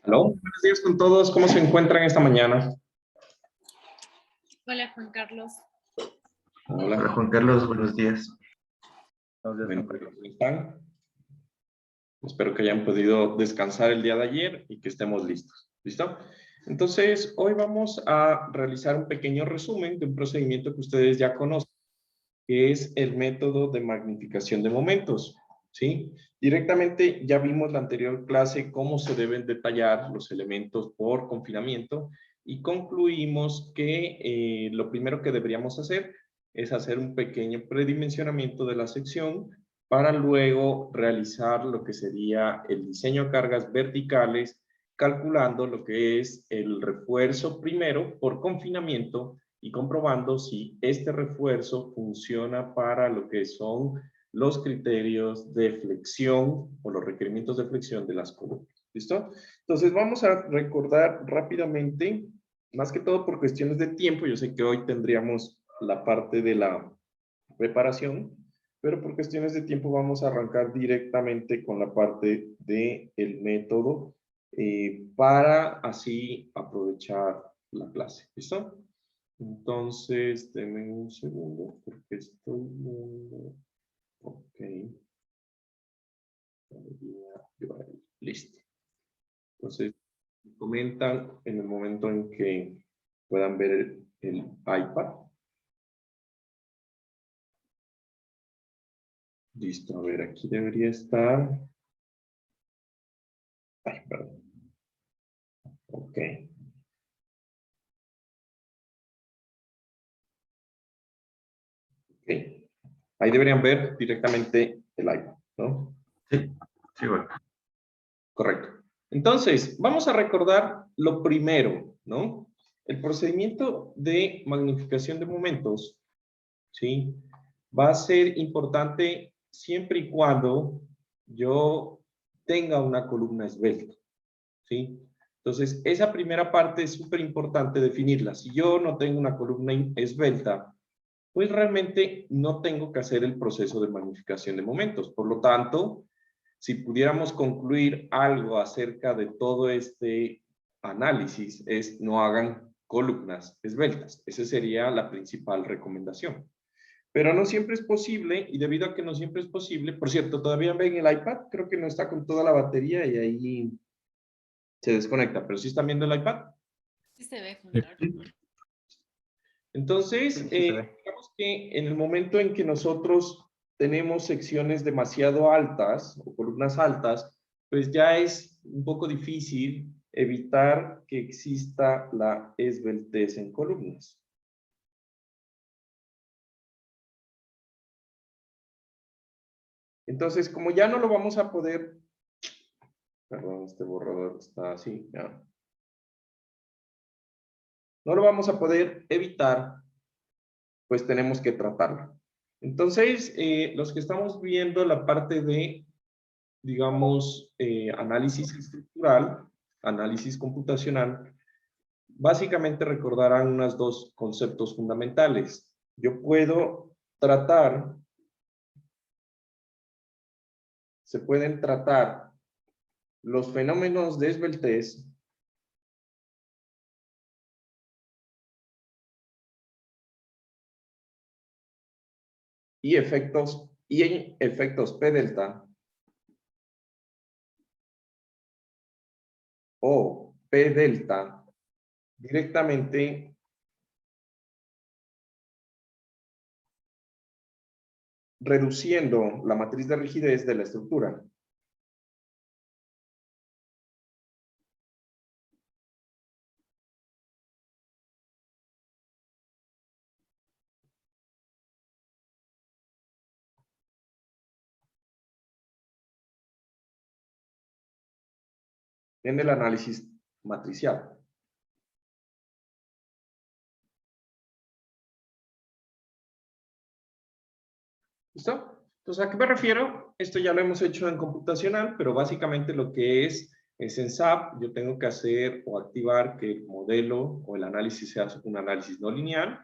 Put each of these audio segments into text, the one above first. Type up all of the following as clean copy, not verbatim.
Aló, buenos días con todos. ¿Cómo se encuentran esta mañana? Hola, Juan Carlos. Hola Juan Carlos, buenos días. Bueno, ¿cómo están? Espero que hayan podido descansar el día de ayer y que estemos listos. ¿Listo? Entonces, hoy vamos a realizar un pequeño resumen de un procedimiento que ustedes ya conocen, que es el método de magnificación de momentos. ¿Sí? Directamente ya vimos la anterior clase cómo se deben detallar los elementos por confinamiento y concluimos que lo primero que deberíamos hacer es hacer un pequeño predimensionamiento de la sección para luego realizar lo que sería el diseño de cargas verticales, calculando lo que es el refuerzo primero por confinamiento y comprobando si este refuerzo funciona para lo que son los criterios de flexión o los requerimientos de flexión de las columnas. ¿Listo? Entonces vamos a recordar rápidamente, más que todo por cuestiones de tiempo. Yo sé que hoy tendríamos la parte de la preparación, pero por cuestiones de tiempo vamos a arrancar directamente con la parte del método para así aprovechar la clase. ¿Listo? Entonces, denme un segundo porque estoy viendo. Ok. Listo. Entonces, comentan en el momento en que puedan ver el iPad. Listo, a ver, aquí debería estar. Ay, perdón. Ok. Ok. Ahí deberían ver directamente el iPad, ¿no? Sí, sí, bueno. Correcto. Entonces, vamos a recordar lo primero, ¿no? El procedimiento de magnificación de momentos, ¿sí? Va a ser importante siempre y cuando yo tenga una columna esbelta, ¿sí? Entonces, esa primera parte es súper importante definirla. Si yo no tengo una columna esbelta, pues realmente no tengo que hacer el proceso de magnificación de momentos. Por lo tanto, si pudiéramos concluir algo acerca de todo este análisis, es no hagan columnas esbeltas. Esa sería la principal recomendación. Pero no siempre es posible, y debido a que no siempre es posible, por cierto, todavía ven el iPad, creo que no está con toda la batería y ahí se desconecta, pero sí están viendo el iPad. Sí se ve, Juan Carlos. Entonces, digamos que en el momento en que nosotros tenemos secciones demasiado altas o columnas altas, pues ya es un poco difícil evitar que exista la esbeltez en columnas. Entonces, como ya no lo vamos a poder, perdón, este borrador está así, ya. No lo vamos a poder evitar, pues tenemos que tratarlo. Entonces, los que estamos viendo la parte de, digamos, análisis estructural, análisis computacional, básicamente recordarán unos dos conceptos fundamentales. Yo puedo tratar, se pueden tratar los fenómenos de esbeltez y efectos P delta o P delta directamente reduciendo la matriz de rigidez de la estructura. En el análisis matricial. ¿Listo? Entonces, ¿a qué me refiero? Esto ya lo hemos hecho en computacional, pero básicamente lo que es en SAP, yo tengo que hacer o activar que el modelo o el análisis sea un análisis no lineal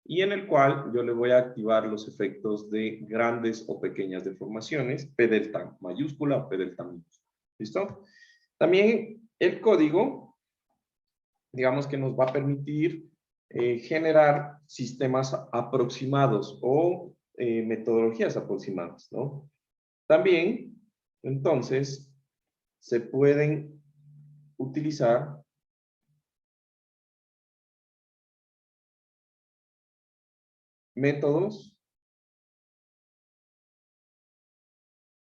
y en el cual yo le voy a activar los efectos de grandes o pequeñas deformaciones, P delta mayúscula o P delta minúscula. ¿Listo? También el código, digamos que nos va a permitir generar sistemas aproximados o metodologías aproximadas, ¿no? También, entonces, se pueden utilizar métodos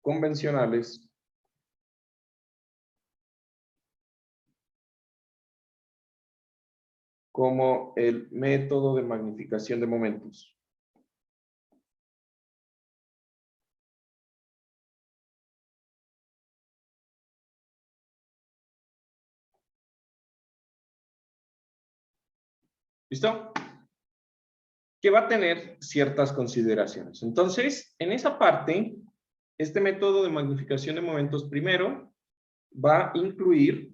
convencionales como el método de magnificación de momentos. ¿Listo? Que va a tener ciertas consideraciones. Entonces, en esa parte, este método de magnificación de momentos primero va a incluir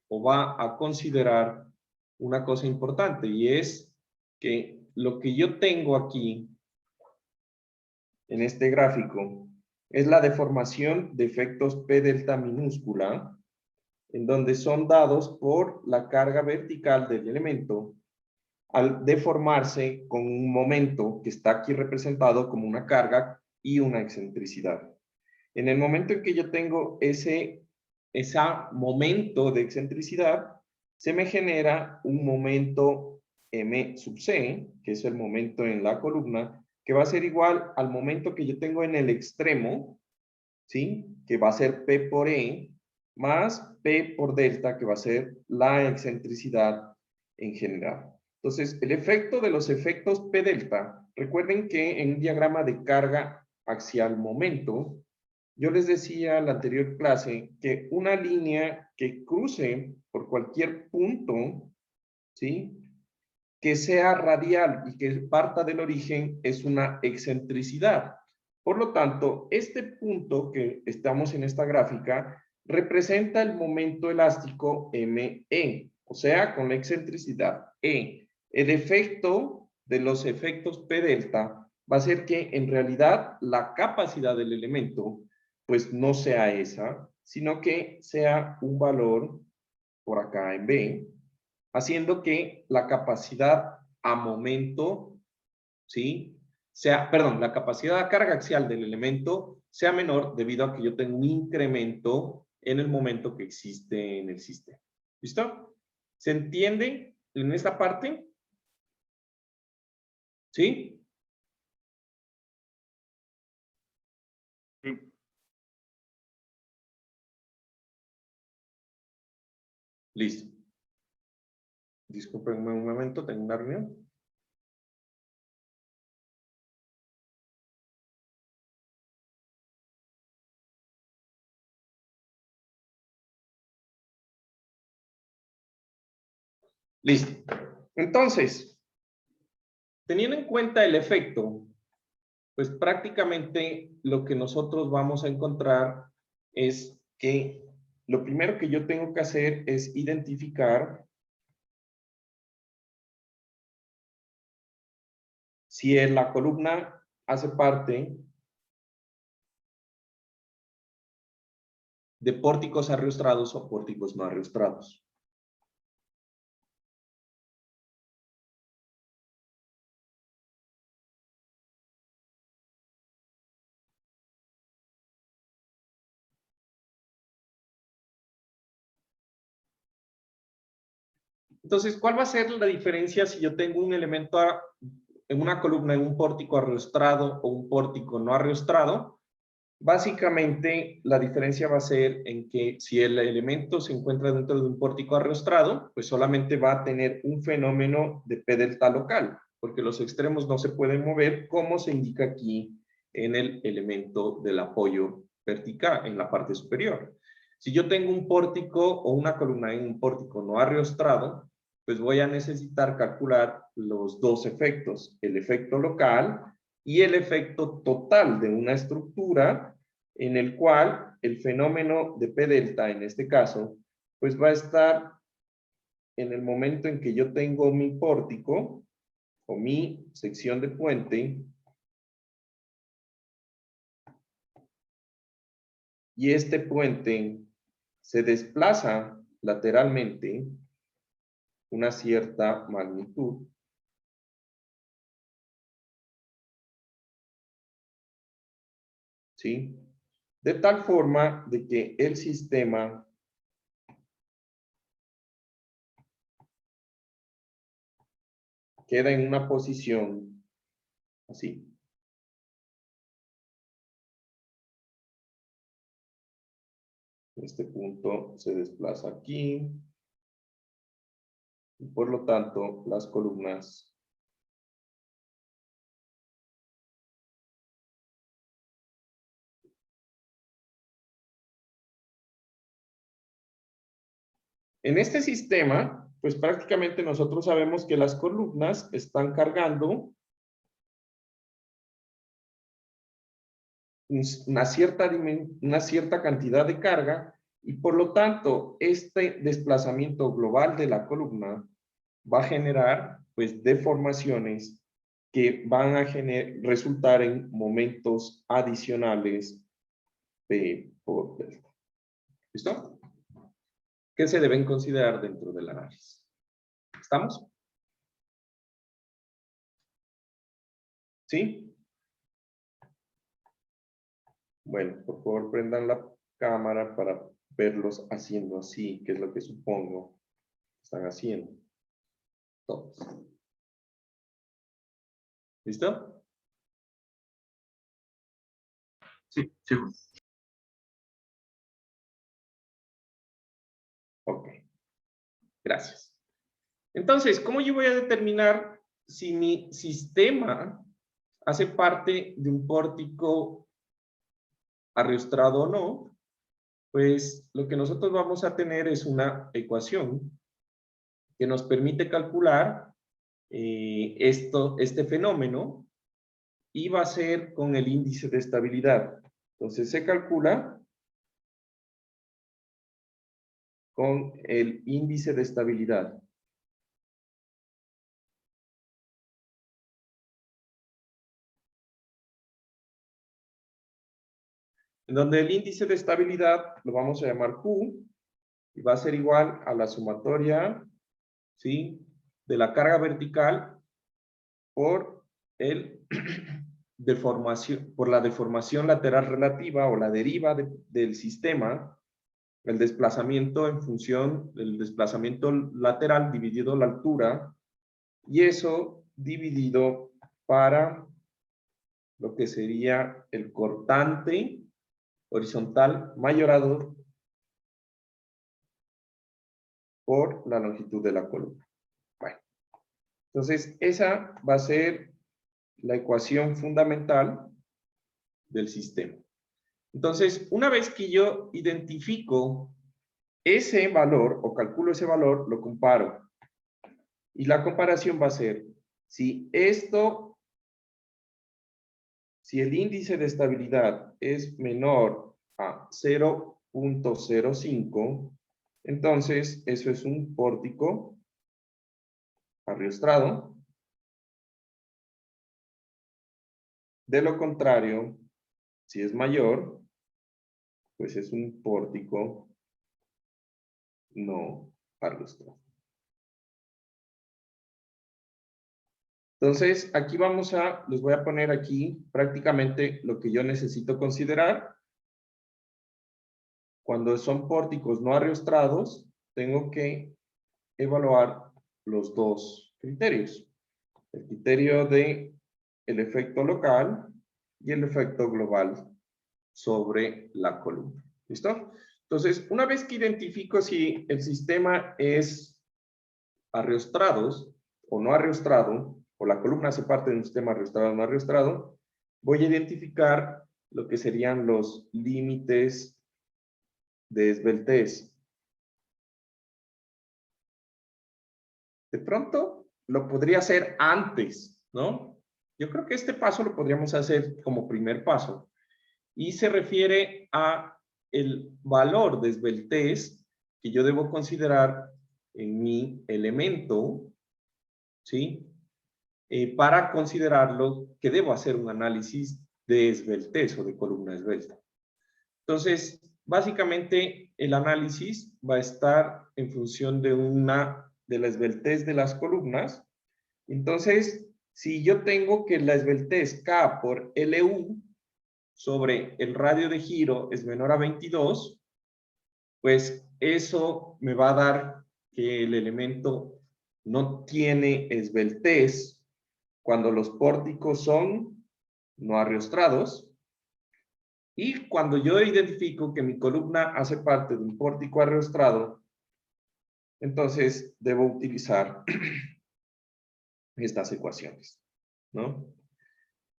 o va a considerar una cosa importante, y es que lo que yo tengo aquí en este gráfico es la deformación de efectos P delta minúscula, en donde son dados por la carga vertical del elemento al deformarse con un momento que está aquí representado como una carga y una excentricidad. En el momento en que yo tengo ese momento de excentricidad, se me genera un momento M sub C, que es el momento en la columna, que va a ser igual al momento que yo tengo en el extremo, ¿sí? Que va a ser P por E, más P por delta, que va a ser la excentricidad en general. Entonces, el efecto de los efectos P delta, recuerden que en un diagrama de carga axial momento, yo les decía en la anterior clase que una línea que cruce por cualquier punto, ¿sí? Que sea radial y que parta del origen es una excentricidad. Por lo tanto, este punto que estamos en esta gráfica representa el momento elástico ME, o sea, con la excentricidad E. El efecto de los efectos P delta va a ser que en realidad la capacidad del elemento pues no sea esa, sino que sea un valor por acá en B, haciendo que la capacidad a momento, ¿sí? Perdón, la capacidad de carga axial del elemento sea menor debido a que yo tengo un incremento en el momento que existe en el sistema. ¿Listo? ¿Se entiende en esta parte? ¿Sí? Sí. Listo. Disculpenme un momento, tengo una reunión. Listo. Entonces, teniendo en cuenta el efecto, pues prácticamente lo que nosotros vamos a encontrar es que lo primero que yo tengo que hacer es identificar si la columna hace parte de pórticos arriostrados o pórticos no arriostrados. Entonces, ¿cuál va a ser la diferencia si yo tengo un elemento en una columna en un pórtico arriostrado o un pórtico no arriostrado? Básicamente, la diferencia va a ser en que si el elemento se encuentra dentro de un pórtico arriostrado, pues solamente va a tener un fenómeno de P delta local, porque los extremos no se pueden mover, como se indica aquí en el elemento del apoyo vertical, en la parte superior. Si yo tengo un pórtico o una columna en un pórtico no arriostrado, pues voy a necesitar calcular los dos efectos, el efecto local y el efecto total de una estructura en el cual el fenómeno de P delta, en este caso, pues va a estar en el momento en que yo tengo mi pórtico o mi sección de puente y este puente se desplaza lateralmente una cierta magnitud. ¿Sí? De tal forma de que el sistema queda en una posición así. Este punto se desplaza aquí. Y por lo tanto, las columnas en este sistema, pues prácticamente nosotros sabemos que las columnas están cargando una cierta cantidad de carga y por lo tanto este desplazamiento global de la columna va a generar pues deformaciones que van a resultar en momentos adicionales P por delta. ¿Listo? ¿Qué se deben considerar dentro del análisis? ¿Estamos? ¿Sí? Bueno, por favor prendan la cámara para verlos haciendo así, que es lo que supongo que están haciendo. Todos. ¿Listo? Sí, sí. Ok. Gracias. Entonces, ¿cómo yo voy a determinar si mi sistema hace parte de un pórtico arrastrado o no? Pues lo que nosotros vamos a tener es una ecuación que nos permite calcular este fenómeno y va a ser con el índice de estabilidad. Entonces se calcula con el índice de estabilidad. En donde el índice de estabilidad lo vamos a llamar Q y va a ser igual a la sumatoria, ¿sí?, de la carga vertical por la deformación lateral relativa o la deriva del sistema, el desplazamiento en función del desplazamiento lateral dividido la altura, y eso dividido para lo que sería el cortante horizontal mayorado por la longitud de la columna. Bueno, entonces esa va a ser la ecuación fundamental del sistema. Entonces, una vez que yo identifico ese valor o calculo ese valor, lo comparo. Y la comparación va a ser, si el índice de estabilidad es menor a 0.05, entonces eso es un pórtico arrastrado. De lo contrario, si es mayor, pues es un pórtico no arrastrado. Entonces, aquí les voy a poner aquí prácticamente lo que yo necesito considerar. Cuando son pórticos no arrastrados, tengo que evaluar los dos criterios. El criterio de el efecto local y el efecto global sobre la columna. ¿Listo? Entonces, una vez que identifico si el sistema es arrastrados o no arrastrado, o la columna hace parte de un sistema arrastrado o no arrastrado, voy a identificar lo que serían los límites de esbeltez. De pronto, lo podría hacer antes, ¿no? Yo creo que este paso lo podríamos hacer como primer paso. Y se refiere a el valor de esbeltez que yo debo considerar en mi elemento, ¿sí? Para considerarlo que debo hacer un análisis de esbeltez o de columna esbelta. Entonces, básicamente el análisis va a estar en función de la esbeltez de las columnas. Entonces, si yo tengo que la esbeltez K por LU sobre el radio de giro es menor a 22, pues eso me va a dar que el elemento no tiene esbeltez cuando los pórticos son no arriostrados. Y cuando yo identifico que mi columna hace parte de un pórtico arriostrado, entonces debo utilizar estas ecuaciones, ¿no?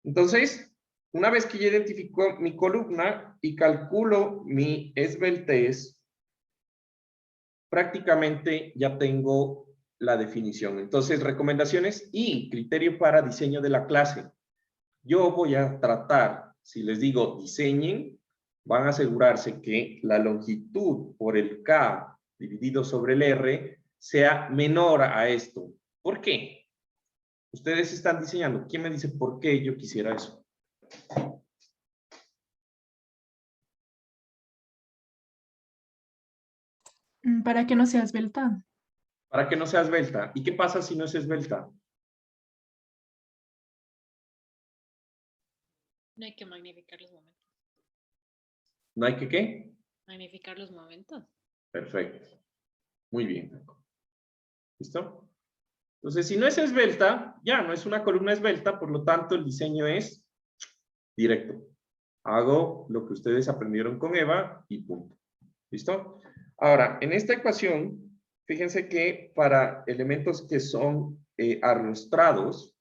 Entonces, una vez que ya identifico mi columna y calculo mi esbeltez, prácticamente ya tengo la definición. Entonces, recomendaciones y criterio para diseño de la clase. Yo voy a tratar, si les digo diseñen, van a asegurarse que la longitud por el K dividido sobre el R sea menor a esto. ¿Por qué? Ustedes están diseñando. ¿Quién me dice por qué yo quisiera eso? Para que no sea esbelta. Para que no sea esbelta. ¿Y qué pasa si no es esbelta? No hay que magnificar los momentos. ¿No hay que qué? Magnificar los momentos. Perfecto. Muy bien. ¿Listo? Entonces, si no es esbelta, ya no es una columna esbelta, por lo tanto el diseño es directo. Hago lo que ustedes aprendieron con Eva y punto. ¿Listo? Ahora, en esta ecuación, fíjense que para elementos que son arriostrados,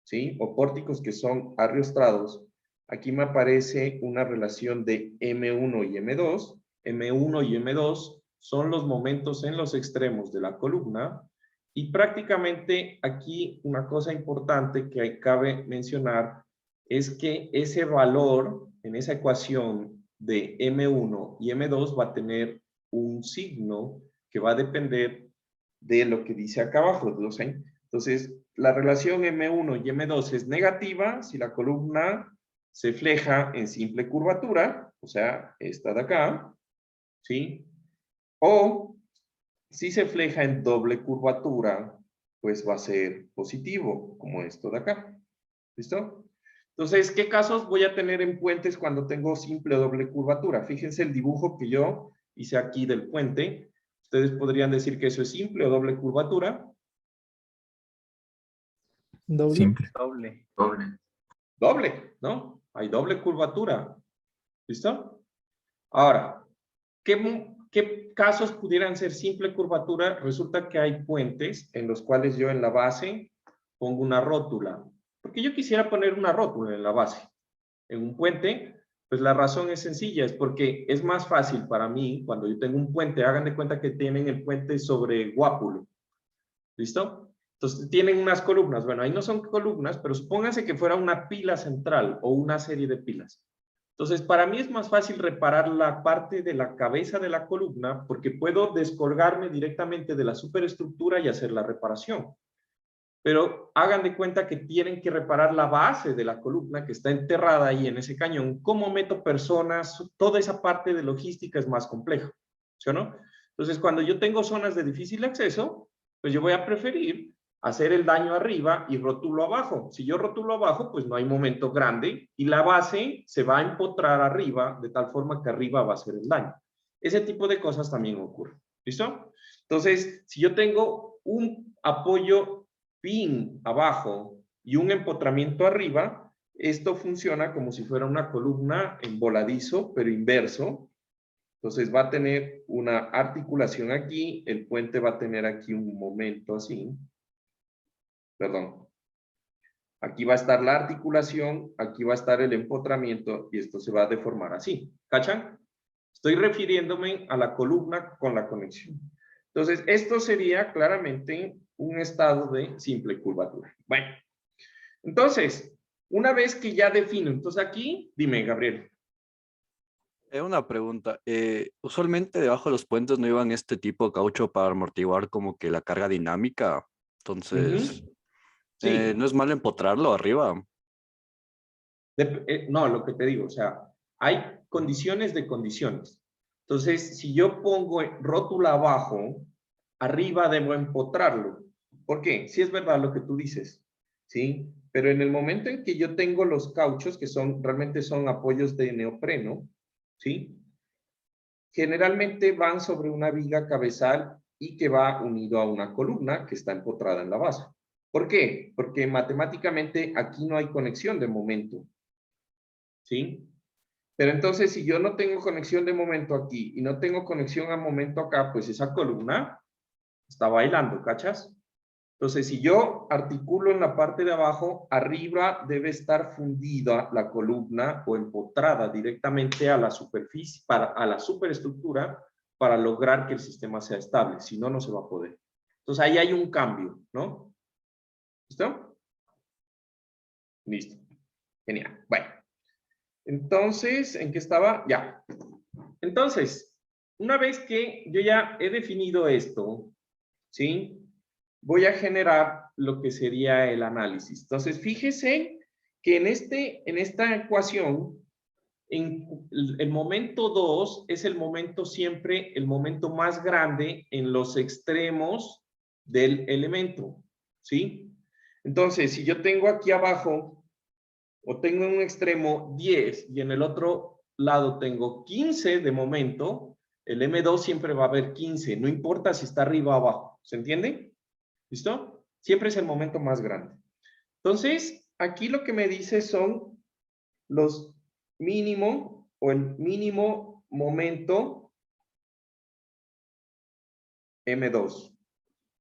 ¿sí? O pórticos que son arriostrados, aquí me aparece una relación de M1 y M2. M1 y M2 son los momentos en los extremos de la columna. Y prácticamente aquí una cosa importante que cabe mencionar es que ese valor en esa ecuación de M1 y M2 va a tener un signo que va a depender de lo que dice acá abajo. Entonces, la relación M1 y M2 es negativa si la columna se fleja en simple curvatura, o sea, esta de acá, ¿sí? O si se fleja en doble curvatura, pues va a ser positivo, como esto de acá. ¿Listo? Entonces, ¿qué casos voy a tener en puentes cuando tengo simple o doble curvatura? Fíjense el dibujo que yo hice aquí del puente. Ustedes podrían decir que eso es simple o doble curvatura. Doble. Simple. Doble, ¿no? Hay doble curvatura. ¿Listo? Ahora, ¿qué casos pudieran ser simple curvatura? Resulta que hay puentes en los cuales yo en la base pongo una rótula. Porque yo quisiera poner una rótula en la base. En un puente, pues la razón es sencilla, es porque es más fácil para mí, cuando yo tengo un puente, hagan de cuenta que tienen el puente sobre Guápulo. ¿Listo? Entonces tienen unas columnas. Bueno, ahí no son columnas, pero supónganse que fuera una pila central o una serie de pilas. Entonces, para mí es más fácil reparar la parte de la cabeza de la columna porque puedo descolgarme directamente de la superestructura y hacer la reparación. Pero hagan de cuenta que tienen que reparar la base de la columna que está enterrada ahí en ese cañón. ¿Cómo meto personas? Toda esa parte de logística es más compleja, ¿sí o no? Entonces, cuando yo tengo zonas de difícil acceso, pues yo voy a preferir hacer el daño arriba y rotulo abajo. Si yo rotulo abajo, pues no hay momento grande y la base se va a empotrar arriba de tal forma que arriba va a ser el daño. Ese tipo de cosas también ocurre. ¿Listo? Entonces, si yo tengo un apoyo pin abajo y un empotramiento arriba, esto funciona como si fuera una columna en voladizo, pero inverso. Entonces va a tener una articulación aquí, el puente va a tener aquí un momento así. Perdón. Aquí va a estar la articulación, aquí va a estar el empotramiento y esto se va a deformar así. ¿Cachan? Estoy refiriéndome a la columna con la conexión. Entonces, esto sería claramente un estado de simple curvatura. Bueno, entonces, una vez que ya defino, entonces aquí, dime, Gabriel. Una pregunta. Usualmente debajo de los puentes no iban este tipo de caucho para amortiguar como que la carga dinámica. Entonces, Sí. ¿no es malo empotrarlo arriba? No, lo que te digo, o sea, hay condiciones de condiciones. Entonces, si yo pongo rótula abajo, arriba debo empotrarlo. ¿Por qué? Sí es verdad lo que tú dices, ¿sí? Pero en el momento en que yo tengo los cauchos, que realmente son apoyos de neopreno, ¿sí? Generalmente van sobre una viga cabezal y que va unido a una columna que está empotrada en la base. ¿Por qué? Porque matemáticamente aquí no hay conexión de momento, ¿sí? Pero entonces, si yo no tengo conexión de momento aquí y no tengo conexión a momento acá, pues esa columna está bailando, ¿cachas? Entonces, si yo articulo en la parte de abajo, arriba debe estar fundida la columna o empotrada directamente a la superficie, a la superestructura, para lograr que el sistema sea estable. Si no, no se va a poder. Entonces, ahí hay un cambio, ¿no? ¿Listo? Listo. Genial. Bueno. Entonces, ¿en qué estaba? Ya. Entonces, una vez que yo ya he definido esto, ¿sí? Voy a generar lo que sería el análisis. Entonces, fíjese que en esta ecuación, el momento 2 es el momento siempre, el momento más grande en los extremos del elemento, ¿sí? Entonces, si yo tengo aquí abajo, o tengo en un extremo 10 y en el otro lado tengo 15 de momento, el M2 siempre va a haber 15, no importa si está arriba o abajo, ¿se entiende? ¿Listo? Siempre es el momento más grande. Entonces, aquí lo que me dice son los mínimo o el mínimo momento M2.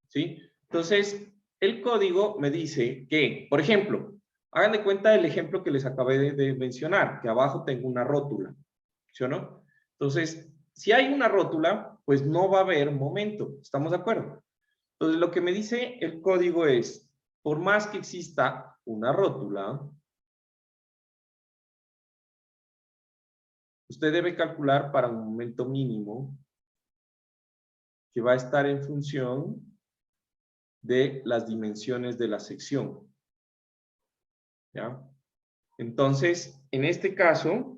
¿Sí? Entonces, el código me dice que, por ejemplo, hagan de cuenta el ejemplo que les acabé de mencionar, que abajo tengo una rótula. ¿Sí o no? Entonces, si hay una rótula, pues no va a haber momento. ¿Estamos de acuerdo? Entonces, lo que me dice el código es, por más que exista una rótula, usted debe calcular para un momento mínimo que va a estar en función de las dimensiones de la sección. ¿Ya? Entonces, en este caso,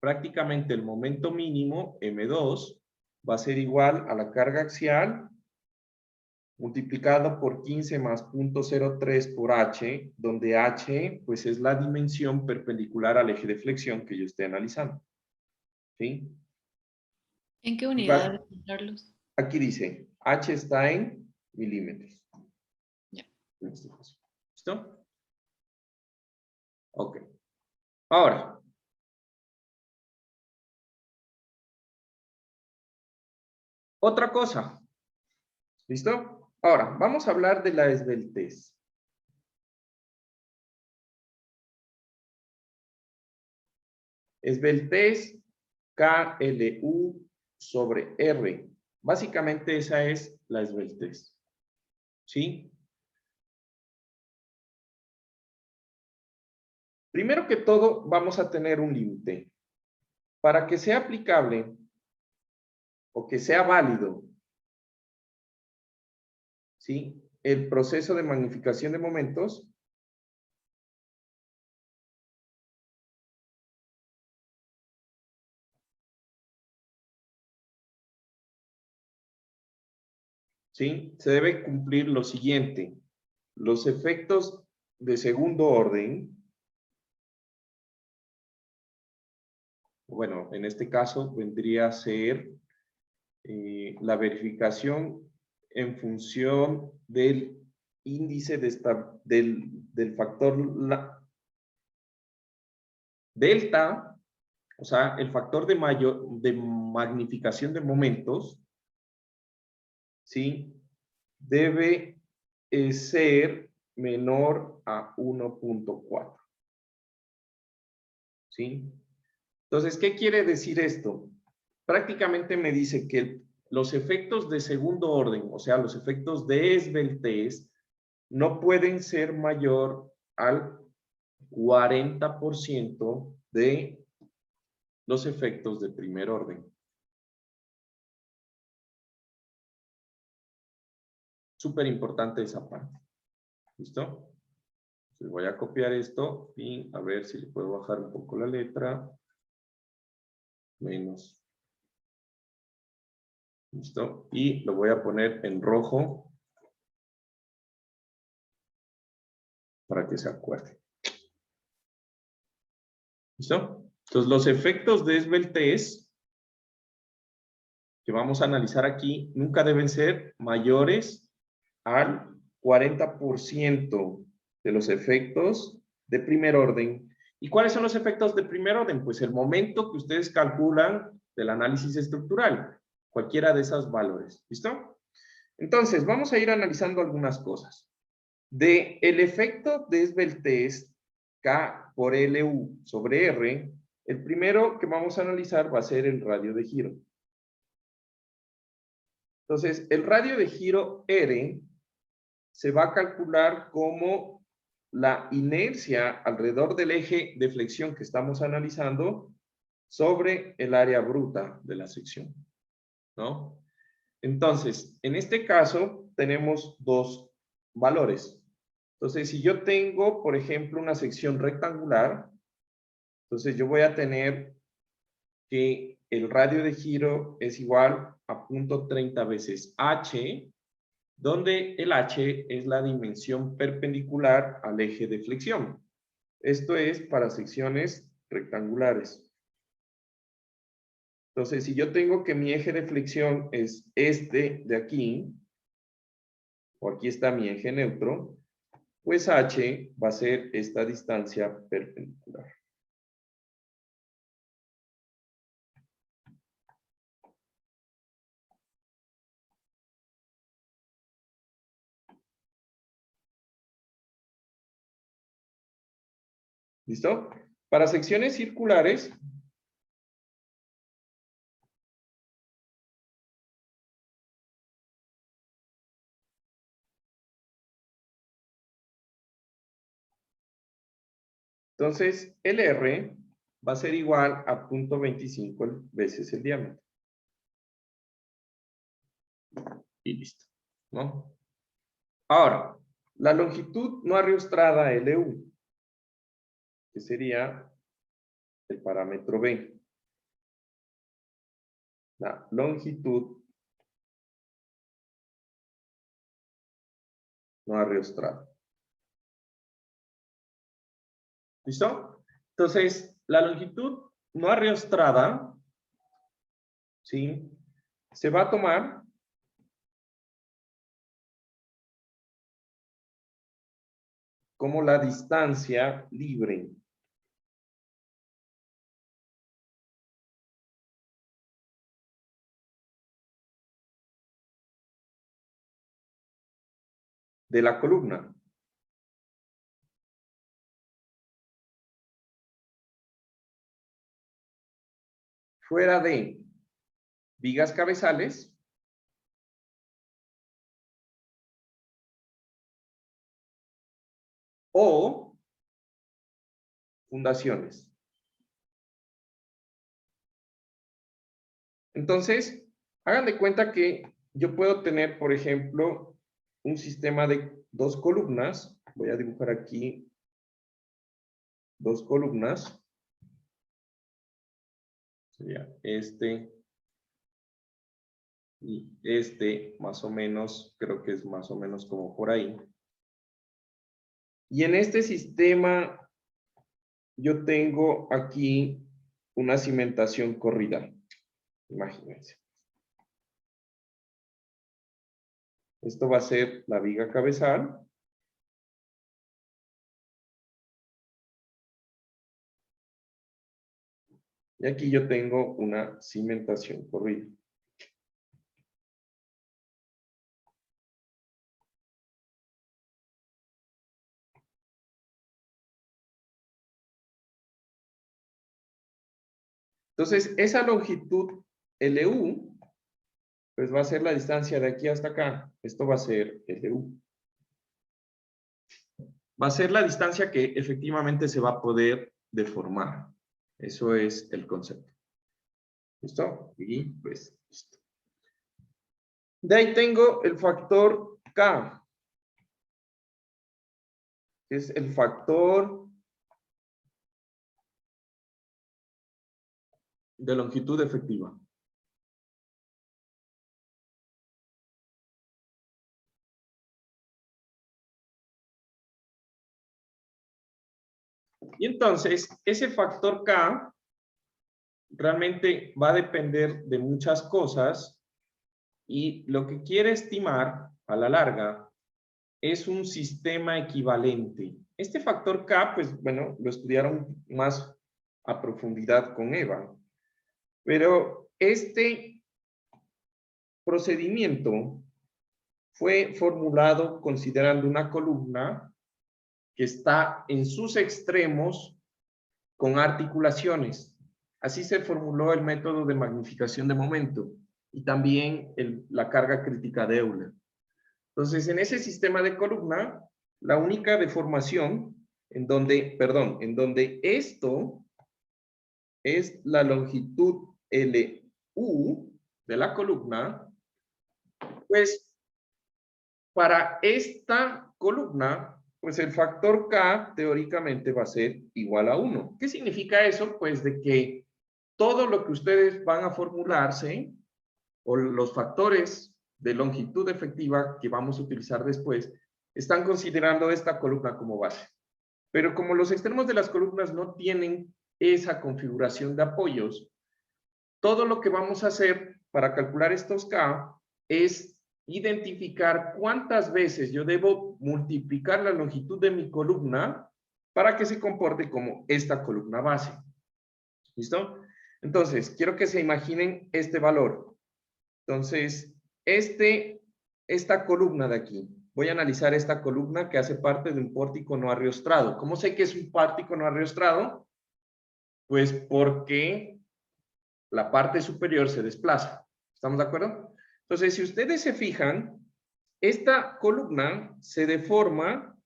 prácticamente el momento mínimo, M2, va a ser igual a la carga axial multiplicado por 15 más 0.03 por H, donde H pues es la dimensión perpendicular al eje de flexión que yo esté analizando. ¿Sí? ¿En qué unidad, Carlos? Aquí dice, H está en milímetros. Ya. ¿Listo? Ok. Ahora, otra cosa. ¿Listo? Ahora, vamos a hablar de la esbeltez. Esbeltez KLU sobre R. Básicamente esa es la esbeltez. ¿Sí? Primero que todo, vamos a tener un límite. Para que sea aplicable o que sea válido, ¿sí? El proceso de magnificación de momentos, ¿sí? Se debe cumplir lo siguiente. Los efectos de segundo orden, bueno, en este caso vendría a ser la verificación en función del índice del factor delta, o sea, el factor de magnificación de momentos, ¿sí? Debe ser menor a 1.4. ¿Sí? Entonces, ¿qué quiere decir esto? Prácticamente me dice que los efectos de segundo orden, o sea, los efectos de esbeltez, no pueden ser mayor al 40% de los efectos de primer orden. Súper importante esa parte. ¿Listo? Entonces voy a copiar esto y a ver si le puedo bajar un poco la letra. Menos ¿Listo? Y lo voy a poner en rojo para que se acuerde. ¿Listo? Entonces, los efectos de esbeltez que vamos a analizar aquí nunca deben ser mayores al 40% de los efectos de primer orden. ¿Y cuáles son los efectos de primer orden? Pues el momento que ustedes calculan del análisis estructural, cualquiera de esos valores. ¿Listo? Entonces, vamos a ir analizando algunas cosas. De el efecto de esbeltez K por LU sobre R, el primero que vamos a analizar va a ser el radio de giro. Entonces, el radio de giro R se va a calcular como la inercia alrededor del eje de flexión que estamos analizando sobre el área bruta de la sección, ¿no? Entonces, en este caso, tenemos dos valores. Entonces, si yo tengo, por ejemplo, una sección rectangular, entonces yo voy a tener que el radio de giro es igual a 0.30 veces h, donde el h es la dimensión perpendicular al eje de flexión. Esto es para secciones rectangulares. Entonces, si yo tengo que mi eje de flexión es este de aquí, o aquí está mi eje neutro, pues h va a ser esta distancia perpendicular. ¿Listo? Para secciones circulares, entonces el R va a ser igual a 0.25 veces el diámetro. Y listo, ¿no? Ahora, la longitud no ariostrada LU, que sería el parámetro B. La longitud no ariostrada. ¿Listo? Entonces, la longitud no ariostrada, ¿sí? Se va a tomar como la distancia libre de la columna. Fuera de vigas cabezales o fundaciones. Entonces, hagan de cuenta que yo puedo tener, por ejemplo, un sistema de dos columnas. Voy a dibujar aquí dos columnas. Sería este y este, más o menos, creo que es más o menos como por ahí. Y en este sistema, yo tengo aquí una cimentación corrida. Imagínense. Esto va a ser la viga cabezal. Y aquí yo tengo una cimentación corrida. Entonces, esa longitud LU, pues va a ser la distancia de aquí hasta acá. Esto va a ser LU. Va a ser la distancia que efectivamente se va a poder deformar. Eso es el concepto. ¿Listo? Y pues, listo. De ahí tengo el factor K, que es el factor de longitud efectiva. Y entonces, ese factor K realmente va a depender de muchas cosas y lo que quiere estimar a la larga es un sistema equivalente. Este factor K, pues bueno, lo estudiaron más a profundidad con Eva, pero este procedimiento fue formulado considerando una columna que está en sus extremos con articulaciones. Así se formuló el método de magnificación de momento y también la carga crítica de Euler. Entonces, en ese sistema de columna, la única deformación en donde esto es la longitud LU de la columna, pues para esta columna, pues el factor K teóricamente va a ser igual a 1. ¿Qué significa eso? Pues de que todo lo que ustedes van a formularse, o los factores de longitud efectiva que vamos a utilizar después, están considerando esta columna como base. Pero como los extremos de las columnas no tienen esa configuración de apoyos, todo lo que vamos a hacer para calcular estos K es identificar cuántas veces yo debo multiplicar la longitud de mi columna para que se comporte como esta columna base. ¿Listo? Entonces, quiero que se imaginen este valor. Entonces, esta columna de aquí, voy a analizar esta columna que hace parte de un pórtico no arriostrado. ¿Cómo sé que es un pórtico no arriostrado? Pues porque la parte superior se desplaza. ¿Estamos de acuerdo? Entonces, si ustedes se fijan, esta columna se deforma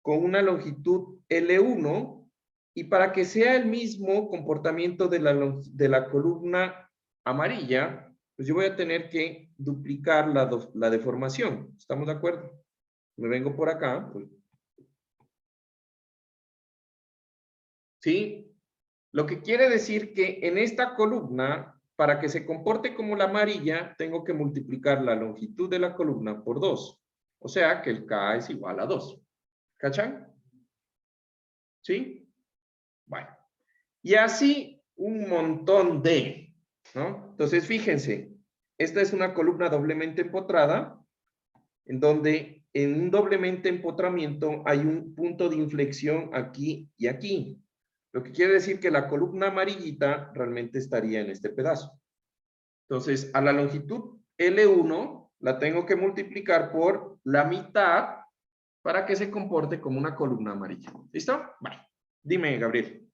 con una longitud L1 y para que sea el mismo comportamiento de la columna amarilla, pues yo voy a tener que duplicar la deformación. ¿Estamos de acuerdo? Me vengo por acá. Pues. ¿Sí? Lo que quiere decir que en esta columna, para que se comporte como la amarilla, tengo que multiplicar la longitud de la columna por 2. O sea que el K es igual a 2. ¿Cachan? ¿Sí? Bueno. Y así un montón de, ¿no? Entonces, fíjense, esta es una columna doblemente empotrada, en donde en un doblemente empotramiento hay un punto de inflexión aquí y aquí. Lo que quiere decir que la columna amarillita realmente estaría en este pedazo. Entonces, a la longitud L1 la tengo que multiplicar por la mitad para que se comporte como una columna amarilla. ¿Listo? Vale. Dime, Gabriel.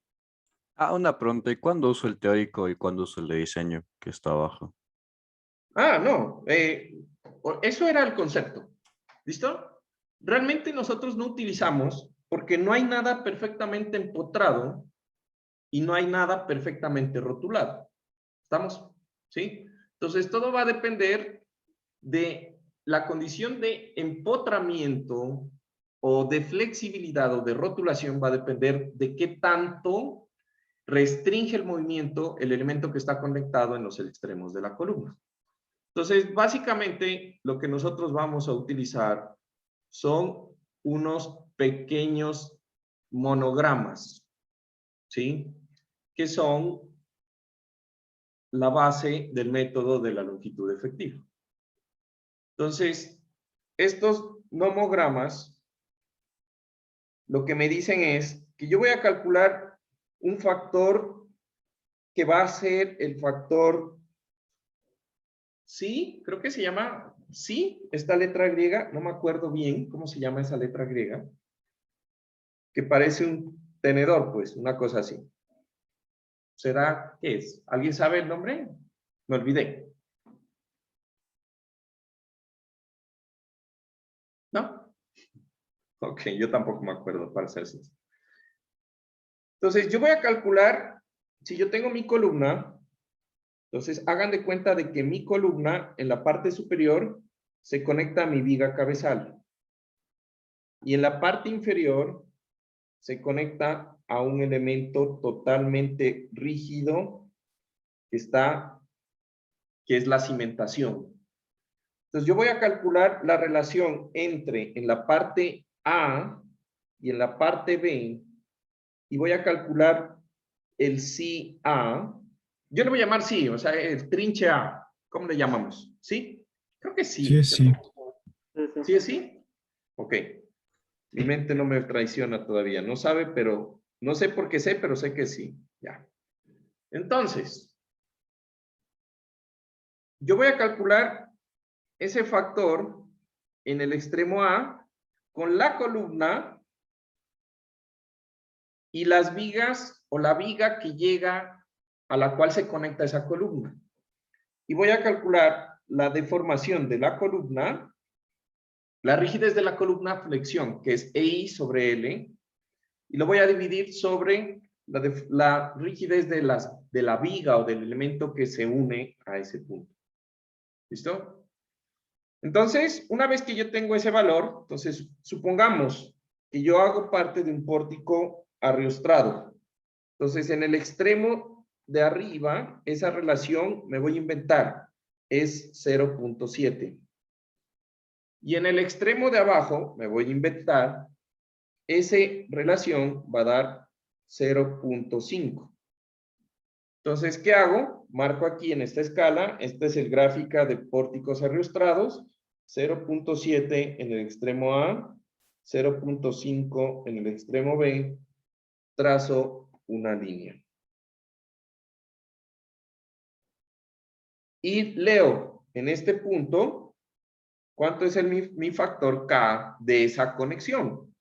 Una pregunta. ¿Y cuándo uso el teórico y cuándo uso el de diseño que está abajo? No. Eso era el concepto. ¿Listo? Realmente nosotros no utilizamos porque no hay nada perfectamente empotrado y no hay nada perfectamente rotulado. ¿Estamos? ¿Sí? Entonces, todo va a depender de la condición de empotramiento o de flexibilidad o de rotulación, va a depender de qué tanto restringe el movimiento el elemento que está conectado en los extremos de la columna. Entonces, básicamente, lo que nosotros vamos a utilizar son unos pequeños monogramas, ¿sí? Que son la base del método de la longitud efectiva. Entonces, estos nomogramas lo que me dicen es que yo voy a calcular un factor que va a ser el factor sí, creo que se llama sí, esta letra griega, no me acuerdo bien cómo se llama esa letra griega, que parece un tenedor, pues, una cosa así. ¿Será qué es? ¿Alguien sabe el nombre? Me olvidé. ¿No? Ok, yo tampoco me acuerdo, para ser sincero. Entonces, yo voy a calcular, si yo tengo mi columna, entonces hagan de cuenta de que mi columna en la parte superior se conecta a mi viga cabezal. Y en la parte inferior se conecta a un elemento totalmente rígido que es la cimentación. Entonces yo voy a calcular la relación entre en la parte A y en la parte B y voy a calcular el psi A. Yo le voy a llamar psi, o sea, el trinche A. ¿Cómo le llamamos? ¿Sí? Creo que sí. Sí, sí. ¿Sí es sí? Ok. Mi mente no me traiciona todavía. No sabe, pero... No sé por qué sé, pero sé que sí. Ya. Entonces, yo voy a calcular ese factor en el extremo A con la columna y las vigas o la viga que llega a la cual se conecta esa columna. Y voy a calcular la deformación de la columna, la rigidez de la columna flexión, que es EI sobre L, y lo voy a dividir sobre la rigidez de la viga o del elemento que se une a ese punto. ¿Listo? Entonces, una vez que yo tengo ese valor, entonces supongamos que yo hago parte de un pórtico arriostrado. Entonces, en el extremo de arriba, esa relación me voy a inventar, es 0.7. Y en el extremo de abajo, me voy a inventar, esa relación va a dar 0.5. Entonces, ¿qué hago? Marco aquí en esta escala, esta es el gráfica de pórticos arriostrados, 0.7 en el extremo A, 0.5 en el extremo B, trazo una línea. Y leo en este punto, ¿cuánto es mi factor K de esa conexión?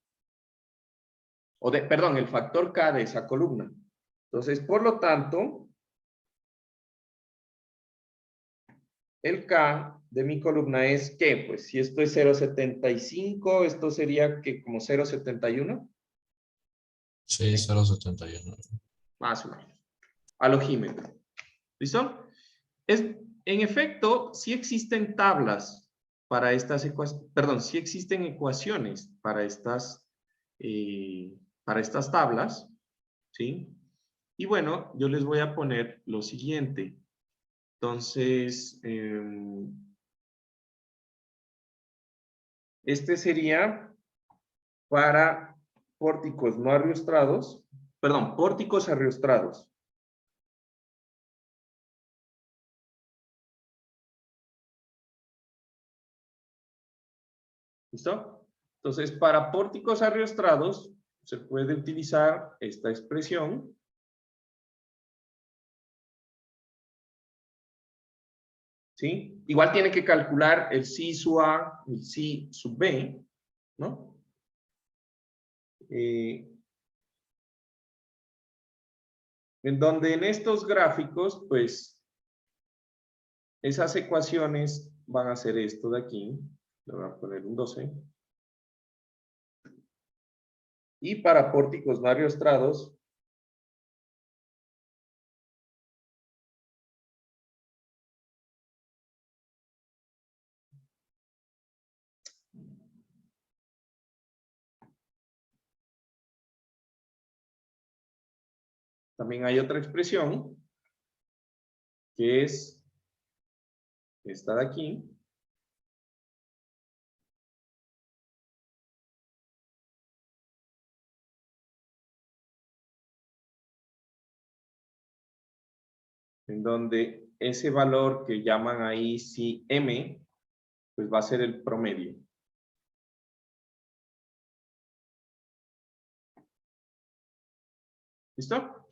Perdón, el factor K de esa columna. Entonces, por lo tanto, el K de mi columna es ¿qué? Pues si esto es 0.75, esto sería que como 0.71. Sí, 0.71. Más o menos. Al ojímetro. ¿Listo? En efecto, sí existen tablas para estas ecuaciones, perdón, sí existen ecuaciones para estas tablas, ¿sí? Y bueno, yo les voy a poner lo siguiente. Entonces, este sería para pórticos no arriostrados, perdón, pórticos arriostrados. ¿Listo? Entonces, para pórticos arriostrados, se puede utilizar esta expresión. ¿Sí? Igual tiene que calcular el psi sub A y el psi sub B, ¿no? En donde en estos gráficos, pues, esas ecuaciones van a ser esto de aquí. Le voy a poner un 12. Y para pórticos no arriostrados, también hay otra expresión, que es esta de aquí. En donde ese valor que llaman ahí si M, pues va a ser el promedio. ¿Listo?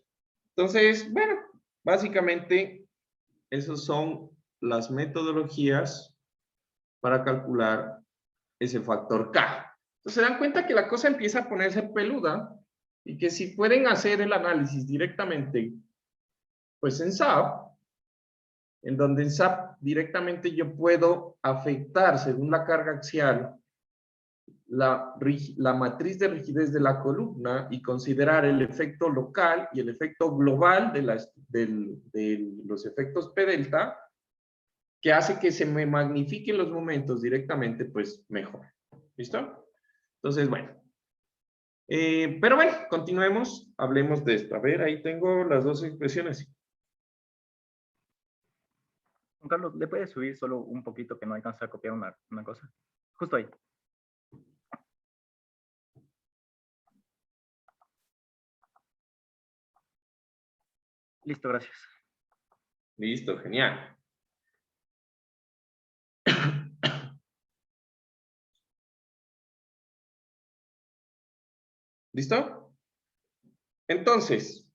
Entonces, bueno, básicamente esas son las metodologías para calcular ese factor K. Entonces se dan cuenta que la cosa empieza a ponerse peluda y que si pueden hacer el análisis directamente, pues en SAP, en donde en SAP directamente yo puedo afectar según la carga axial la matriz de rigidez de la columna y considerar el efecto local y el efecto global de los efectos P delta, que hace que se me magnifiquen los momentos directamente, pues mejor. ¿Listo? Entonces, bueno. Pero bueno, continuemos, hablemos de esto. A ver, ahí tengo las dos expresiones. Juan Carlos, ¿le puedes subir solo un poquito que no alcanza a copiar una cosa? Justo ahí. Listo, gracias. Listo, genial. ¿Listo? Entonces,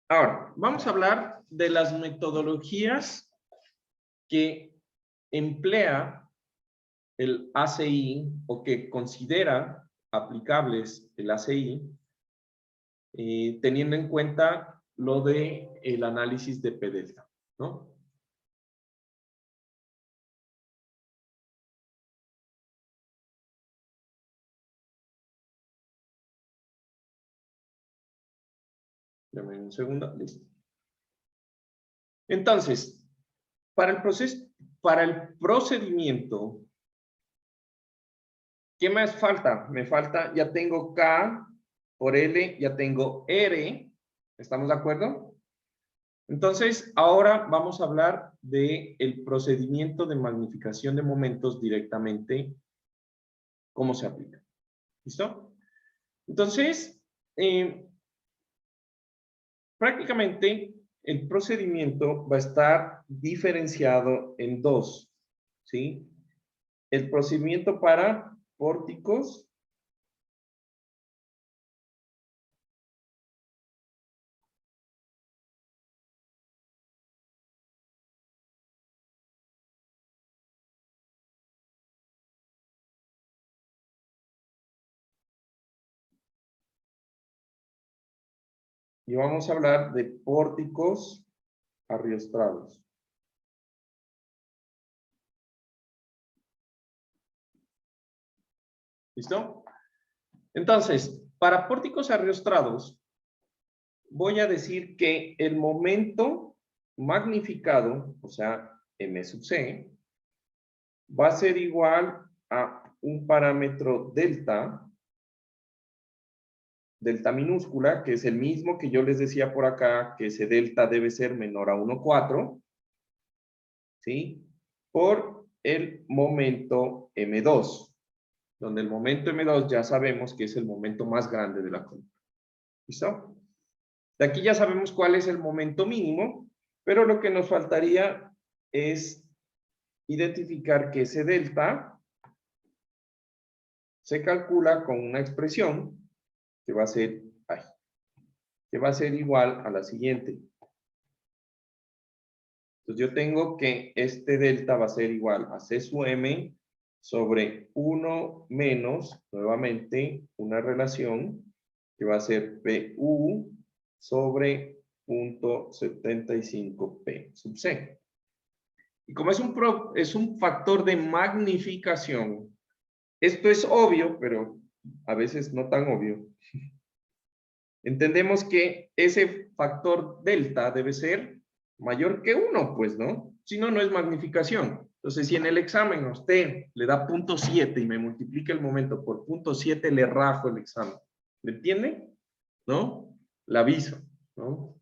ahora, vamos a hablar de las metodologías que emplea el ACI o que considera aplicables el ACI, teniendo en cuenta lo de el análisis de P delta, ¿no? Dame un segundo, listo. Entonces, para el procedimiento, ¿qué más falta? Me falta, ya tengo K por L, ya tengo R, ¿estamos de acuerdo? Entonces, ahora vamos a hablar del procedimiento de magnificación de momentos directamente, cómo se aplica. ¿Listo? Entonces, prácticamente el procedimiento va a estar diferenciado en dos, ¿sí? El procedimiento para pórticos y vamos a hablar de pórticos arriostrados. ¿Listo? Entonces, para pórticos arriostrados, voy a decir que el momento magnificado, o sea, M sub C, va a ser igual a un parámetro delta minúscula, que es el mismo que yo les decía por acá, que ese delta debe ser menor a 1,4, ¿sí? Por el momento M2, donde el momento M2 ya sabemos que es el momento más grande de la columna. ¿Listo? De aquí ya sabemos cuál es el momento mínimo, pero lo que nos faltaría es identificar que ese delta se calcula con una expresión que va a ser, que va a ser igual a la siguiente. Entonces yo tengo que este delta va a ser igual a C sub M sobre 1 menos, nuevamente, una relación que va a ser PU sobre 0.75P sub C. Y como es un factor de magnificación, esto es obvio, pero a veces no tan obvio. Entendemos que ese factor delta debe ser mayor que 1, pues, ¿no? Si no, no es magnificación. Entonces, si en el examen a usted le da 0.7 y me multiplica el momento por 0.7, le rajo el examen. ¿Me entiende? ¿No? Le aviso, ¿no?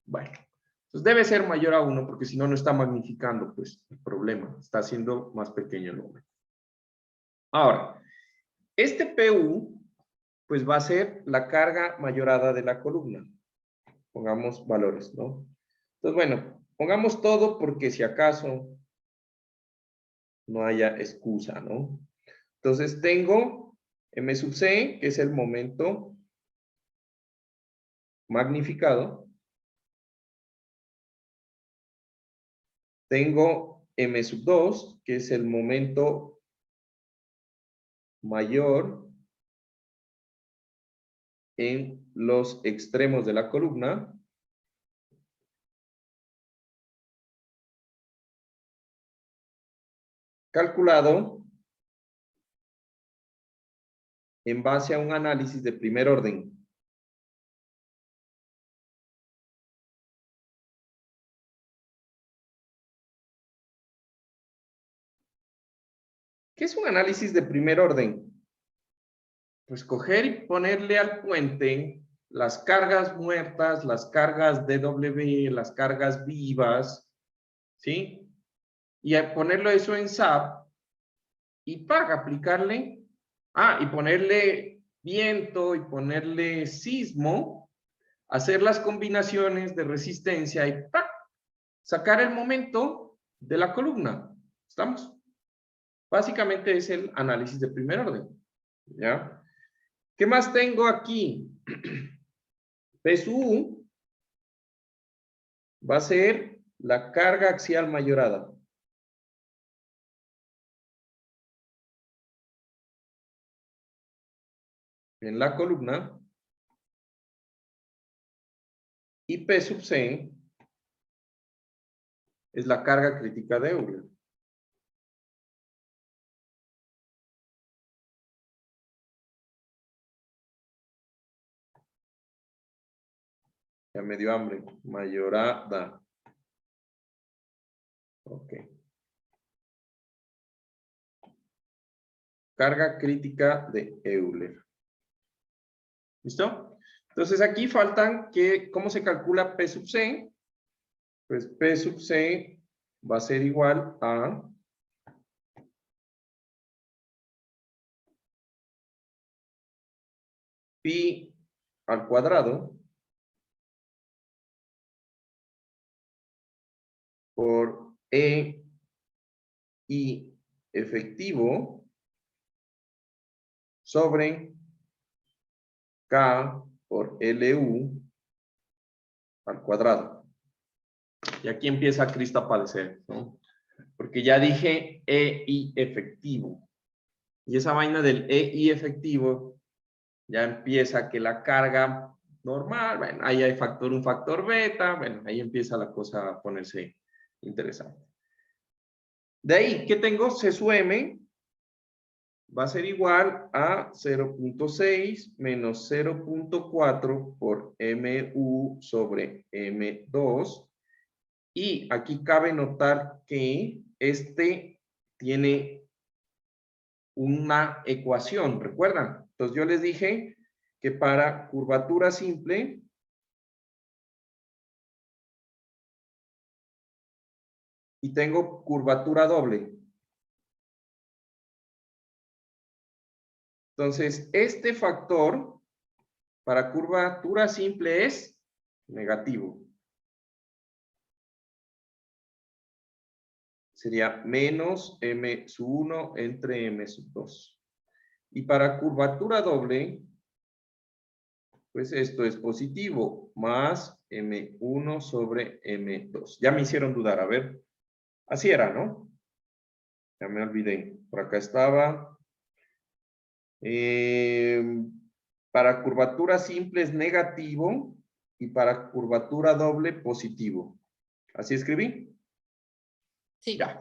Bueno. Entonces, debe ser mayor a 1 porque si no, no está magnificando, pues, el problema. Está haciendo más pequeño el número. Ahora, este PU pues va a ser la carga mayorada de la columna. Pongamos valores, ¿no? Entonces, bueno, pongamos todo porque si acaso no haya excusa, ¿no? Entonces tengo M sub C, que es el momento magnificado. Tengo M sub 2, que es el momento mayor en los extremos de la columna. Calculado en base a un análisis de primer orden. ¿Qué es un análisis de primer orden? Pues coger y ponerle al puente las cargas muertas, las cargas DW, las cargas vivas, ¿sí? Y a ponerlo eso en SAP y aplicarle, y ponerle viento y ponerle sismo, hacer las combinaciones de resistencia y sacar el momento de la columna. ¿Estamos? Básicamente es el análisis de primer orden. ¿Ya? ¿Qué más tengo aquí? PSU va a ser la carga axial mayorada. En la columna. Y P sub C es la carga crítica de Euler. Ya me dio hambre. Mayorada. Ok. Carga crítica de Euler. ¿Listo? Entonces aquí faltan ¿cómo se calcula P sub C? Pues P sub C va a ser igual a pi al cuadrado por E I efectivo sobre K por LU al cuadrado. Y aquí empieza Cristo a padecer, ¿no? Porque ya dije EI efectivo. Y esa vaina del EI efectivo ya empieza que la carga normal, bueno, ahí hay un factor beta, bueno, ahí empieza la cosa a ponerse interesante. De ahí, ¿qué tengo? C sub M va a ser igual a 0.6 menos 0.4 por MU sobre M2. Y aquí cabe notar que este tiene una ecuación, ¿recuerdan? Entonces yo les dije que para curvatura simple y tengo curvatura doble. Entonces, este factor para curvatura simple es negativo. Sería menos M sub 1 entre M sub 2. Y para curvatura doble, pues esto es positivo, más M1 sobre M2. Ya me hicieron dudar, a ver. Así era, ¿no? Ya me olvidé. Por acá estaba. Para curvatura simple es negativo y para curvatura doble positivo. ¿Así escribí? Sí. Ya,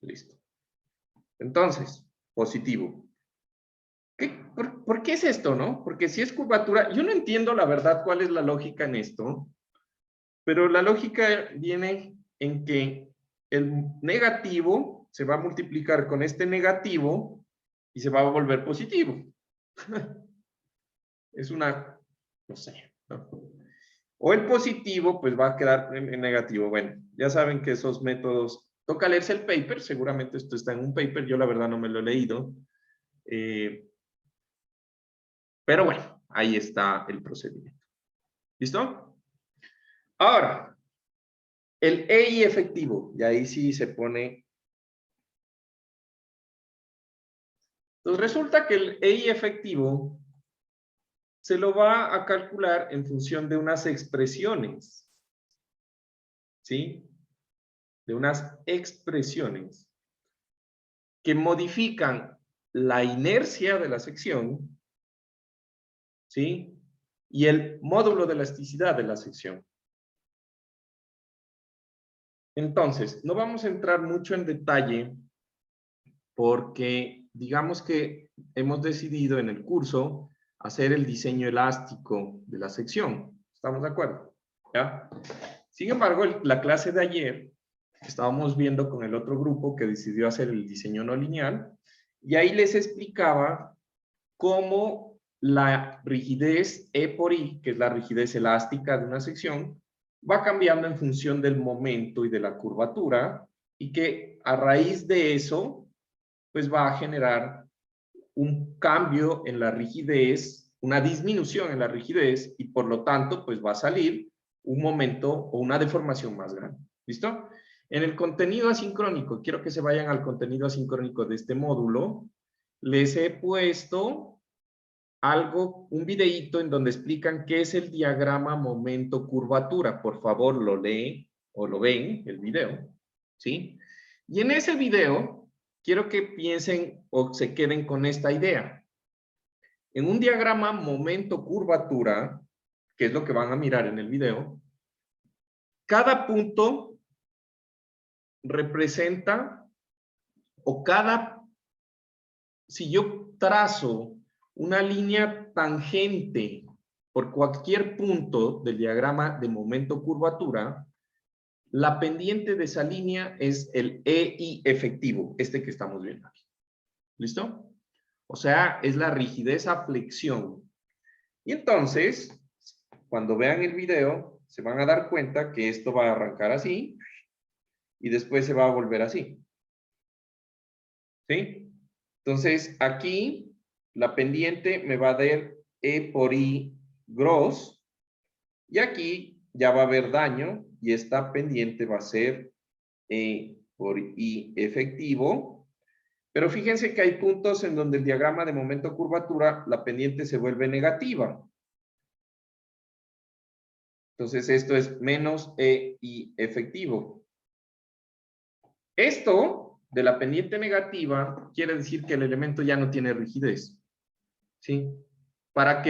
listo. Entonces, positivo. ¿Por qué es esto, no? Porque si es curvatura, yo no entiendo la verdad cuál es la lógica en esto, pero la lógica viene en que el negativo se va a multiplicar con este negativo y se va a volver positivo. Es una, no sé, ¿no? O el positivo, pues va a quedar en negativo. Bueno, ya saben que esos métodos, toca leerse el paper, seguramente esto está en un paper, yo la verdad no me lo he leído. Pero bueno, ahí está el procedimiento. ¿Listo? Ahora, el EI efectivo, y ahí sí se pone. Entonces resulta que el EI efectivo se lo va a calcular en función de unas expresiones. ¿Sí? De unas expresiones que modifican la inercia de la sección, ¿sí? Y el módulo de elasticidad de la sección. Entonces, no vamos a entrar mucho en detalle porque digamos que hemos decidido en el curso hacer el diseño elástico de la sección. ¿Estamos de acuerdo? ¿Ya? Sin embargo, la clase de ayer estábamos viendo con el otro grupo que decidió hacer el diseño no lineal y ahí les explicaba cómo la rigidez E por I, que es la rigidez elástica de una sección, va cambiando en función del momento y de la curvatura, y que a raíz de eso, pues va a generar un cambio en la rigidez, una disminución en la rigidez, y por lo tanto, pues va a salir un momento o una deformación más grande. ¿Listo? En el contenido asincrónico, quiero que se vayan al contenido asincrónico de este módulo, les he puesto algo, un videíto en donde explican qué es el diagrama momento-curvatura. Por favor, lo leen o lo ven, el video, ¿sí? Y en ese video, quiero que piensen o se queden con esta idea. En un diagrama momento-curvatura, que es lo que van a mirar en el video, cada punto representa, o si yo trazo una línea tangente por cualquier punto del diagrama de momento-curvatura, la pendiente de esa línea es el EI efectivo, este que estamos viendo aquí. ¿Listo? O sea, es la rigidez a flexión. Y entonces, cuando vean el video, se van a dar cuenta que esto va a arrancar así y después se va a volver así. ¿Sí? Entonces, aquí la pendiente me va a dar E por I gross y aquí ya va a haber daño y esta pendiente va a ser E por I efectivo. Pero fíjense que hay puntos en donde el diagrama de momento curvatura, la pendiente se vuelve negativa. Entonces esto es menos EI efectivo. Esto de la pendiente negativa quiere decir que el elemento ya no tiene rigidez. ¿Sí? Para que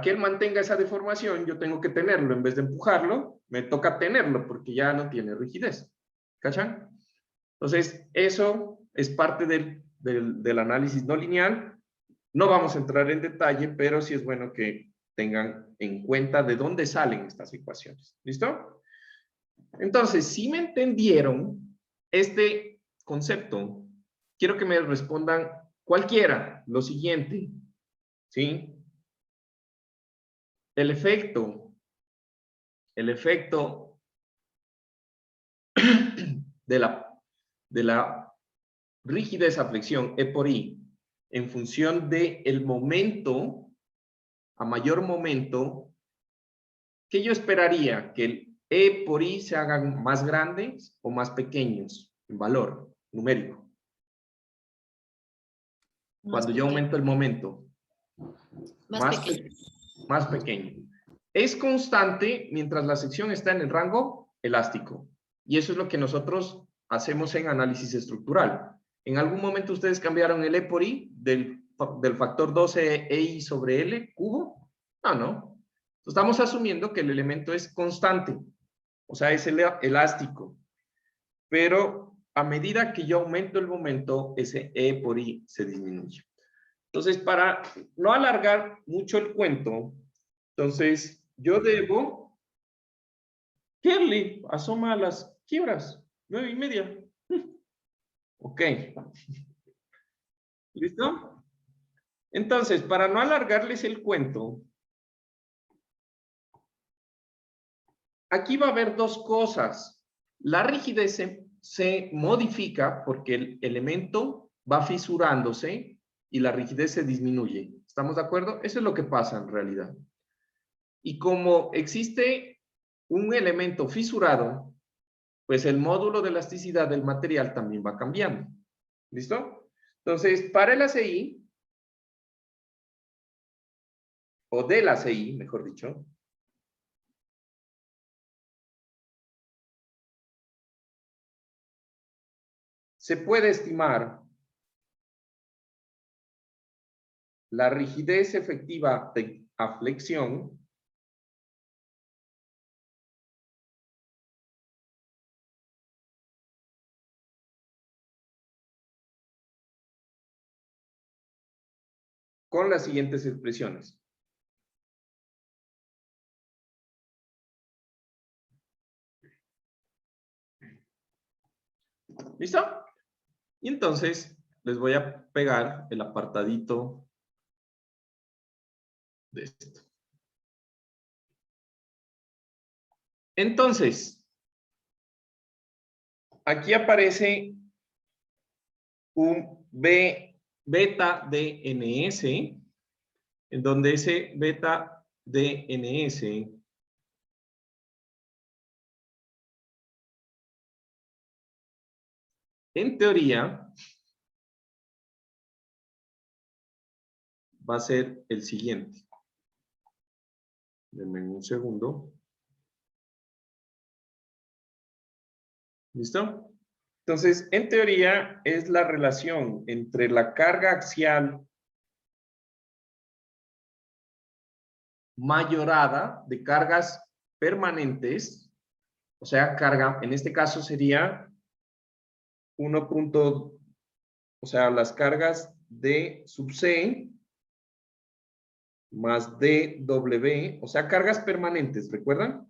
él mantenga esa deformación, yo tengo que tenerlo. En vez de empujarlo, me toca tenerlo porque ya no tiene rigidez. ¿Cachan? Entonces, eso es parte del análisis no lineal. No vamos a entrar en detalle, pero sí es bueno que tengan en cuenta de dónde salen estas ecuaciones. ¿Listo? Entonces, si me entendieron este concepto, quiero que me respondan cualquiera lo siguiente. ¿Sí? El efecto de la rigidez a flexión E por I en función del momento, a mayor momento, ¿qué yo esperaría? Que el E por I se hagan más grandes o más pequeños en valor numérico. Cuando yo aumento el momento. Más pequeño. Es constante mientras la sección está en el rango elástico. Y eso es lo que nosotros hacemos en análisis estructural. ¿En algún momento ustedes cambiaron el E por I del factor 12 EI sobre L cubo? No. Estamos asumiendo que el elemento es constante. O sea, es elástico. Pero a medida que yo aumento el momento, ese E por I se disminuye. Entonces, para no alargar mucho el cuento, entonces yo debo... Kerly, asoma a las quiebras, 9:30. Ok. ¿Listo? Entonces, para no alargarles el cuento, aquí va a haber dos cosas. La rigidez se modifica porque el elemento va fisurándose y la rigidez se disminuye. ¿Estamos de acuerdo? Eso es lo que pasa en realidad. Y como existe un elemento fisurado, pues el módulo de elasticidad del material también va cambiando. ¿Listo? Entonces, para el ACI, o del ACI, mejor dicho, se puede estimar la rigidez efectiva a flexión con las siguientes expresiones. ¿Listo? Y entonces les voy a pegar el apartadito de esto. Entonces, aquí aparece un beta DNS, en donde ese beta DNS en teoría va a ser el siguiente. Denme un segundo. ¿Listo? Entonces, en teoría es la relación entre la carga axial mayorada de cargas permanentes, o sea, carga, en este caso sería 1. O sea, las cargas D sub C más DW, o sea, cargas permanentes, ¿recuerdan?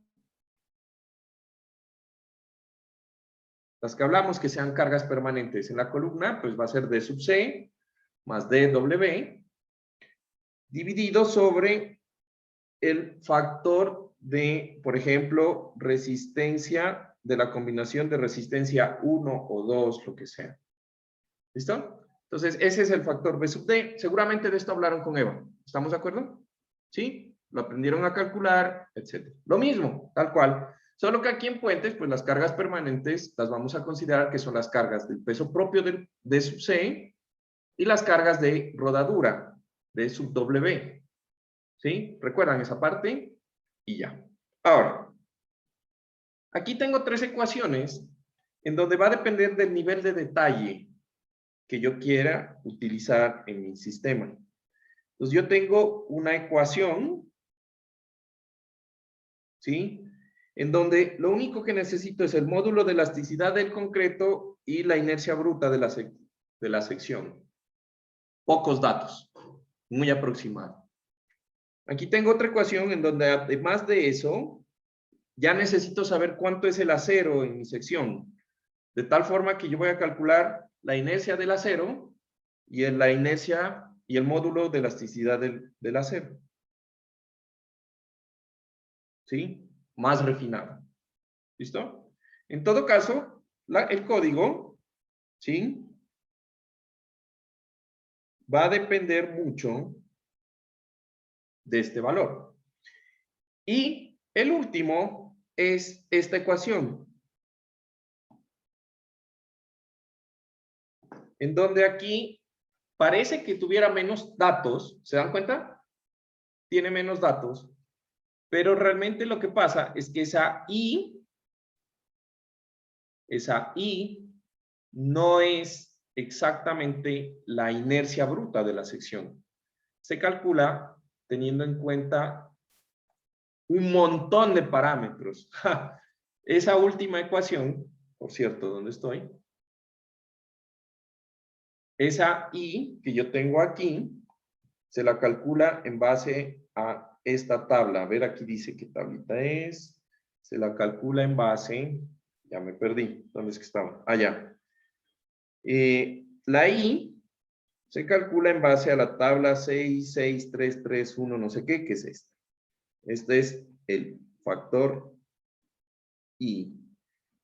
Las que hablamos que sean cargas permanentes en la columna, pues va a ser D sub C más DW dividido sobre el factor de, por ejemplo, resistencia de la combinación de resistencia 1 o 2, lo que sea. ¿Listo? Entonces, ese es el factor B sub D. Seguramente de esto hablaron con Eva. ¿Estamos de acuerdo? ¿Sí? Lo aprendieron a calcular, etc. Lo mismo, tal cual. Solo que aquí en Puentes, pues las cargas permanentes las vamos a considerar que son las cargas del peso propio del D sub C y las cargas de rodadura, D sub W. ¿Sí? ¿Recuerdan esa parte? Y ya. Ahora, aquí tengo 3 ecuaciones en donde va a depender del nivel de detalle que yo quiera utilizar en mi sistema. Entonces yo tengo una ecuación, ¿sí? En donde lo único que necesito es el módulo de elasticidad del concreto y la inercia bruta de la sección. Pocos datos, muy aproximado. Aquí tengo otra ecuación en donde además de eso, ya necesito saber cuánto es el acero en mi sección. De tal forma que yo voy a calcular la inercia del acero y la inercia y el módulo de elasticidad del acero. ¿Sí? Más refinado. ¿Listo? En todo caso, el código, ¿sí? Va a depender mucho de este valor. Y el último es esta ecuación. En donde aquí parece que tuviera menos datos. ¿Se dan cuenta? Tiene menos datos. Pero realmente lo que pasa es que esa I no es exactamente la inercia bruta de la sección. Se calcula teniendo en cuenta un montón de parámetros. Esa última ecuación, por cierto, ¿dónde estoy? Esa I que yo tengo aquí, se la calcula en base a esta tabla. A ver, aquí dice qué tablita es. Se la calcula en base, ya me perdí, ¿dónde es que estaba? Allá. La I se calcula en base a la tabla 66331, no sé qué, que es esta. Este es el factor I.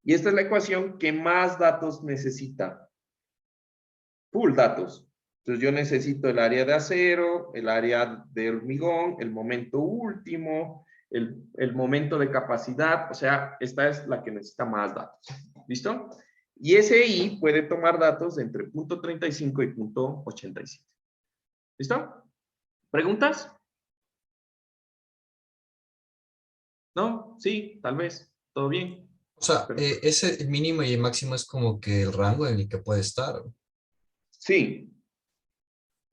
Y esta es la ecuación que más datos necesita. Full datos. Entonces yo necesito el área de acero, el área de hormigón, el momento último, el momento de capacidad. O sea, esta es la que necesita más datos. ¿Listo? Y ese I puede tomar datos de entre 0.35 y 0.87. ¿Listo? ¿Preguntas? ¿No? Sí, tal vez. ¿Todo bien? O sea, Pero- ese mínimo y el máximo es como que el rango en el que puede estar. sí.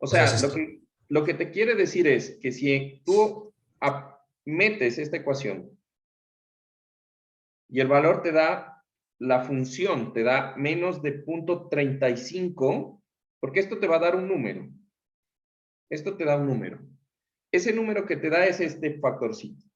O O sea, sea, lo que te quiere decir es que si tú metes esta ecuación y el valor te da, la función te da menos de 0.35, porque esto te va a dar un número. Esto te da un número. Ese número que te da es este factorcito.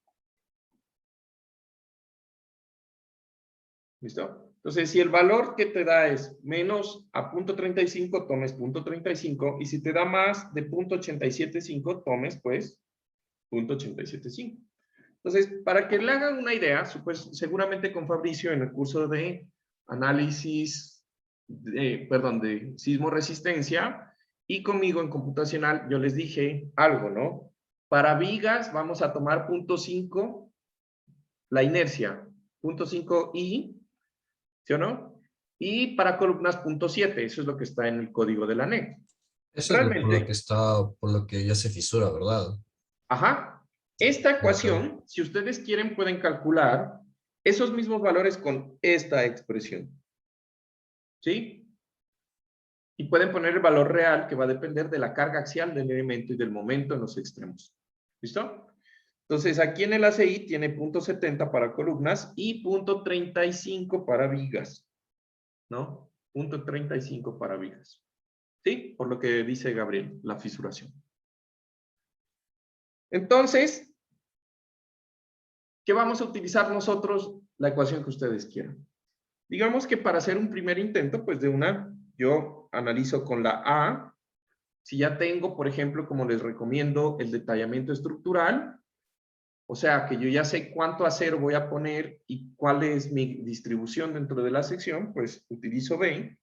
¿Listo? Entonces, si el valor que te da es menos a 0.35, tomes 0.35, y si te da más de 0.875, tomes, pues, 0.875. Entonces, para que le hagan una idea, pues, seguramente con Fabricio en el curso de análisis, de sismoresistencia, y conmigo en computacional, yo les dije algo, ¿no? Para vigas vamos a tomar 0.5, la inercia, 0.5 I, ¿sí o no? Y para columnas 0.7, eso es lo que está en el código de la NEC. Eso es por lo Realmente, que está, por lo que ya se fisura, ¿verdad? ajá, esta Ok. ecuación, si ustedes quieren, pueden calcular esos mismos valores con esta expresión. ¿Sí? Y pueden poner el valor real que va a depender de la carga axial del elemento y del momento en los extremos. ¿Listo? Entonces, aquí en el ACI tiene 0.70 para columnas y 0.35 para vigas. ¿No? 0.35 para vigas. ¿Sí? Por lo que dice Gabriel, la fisuración. Entonces, ¿qué vamos a utilizar nosotros? La ecuación que ustedes quieran. Digamos que para hacer un primer intento, pues de una, yo analizo con la A. Si ya tengo, por ejemplo, como les recomiendo, el detallamiento estructural, o sea, que yo ya sé cuánto acero voy a poner y cuál es mi distribución dentro de la sección, pues utilizo B.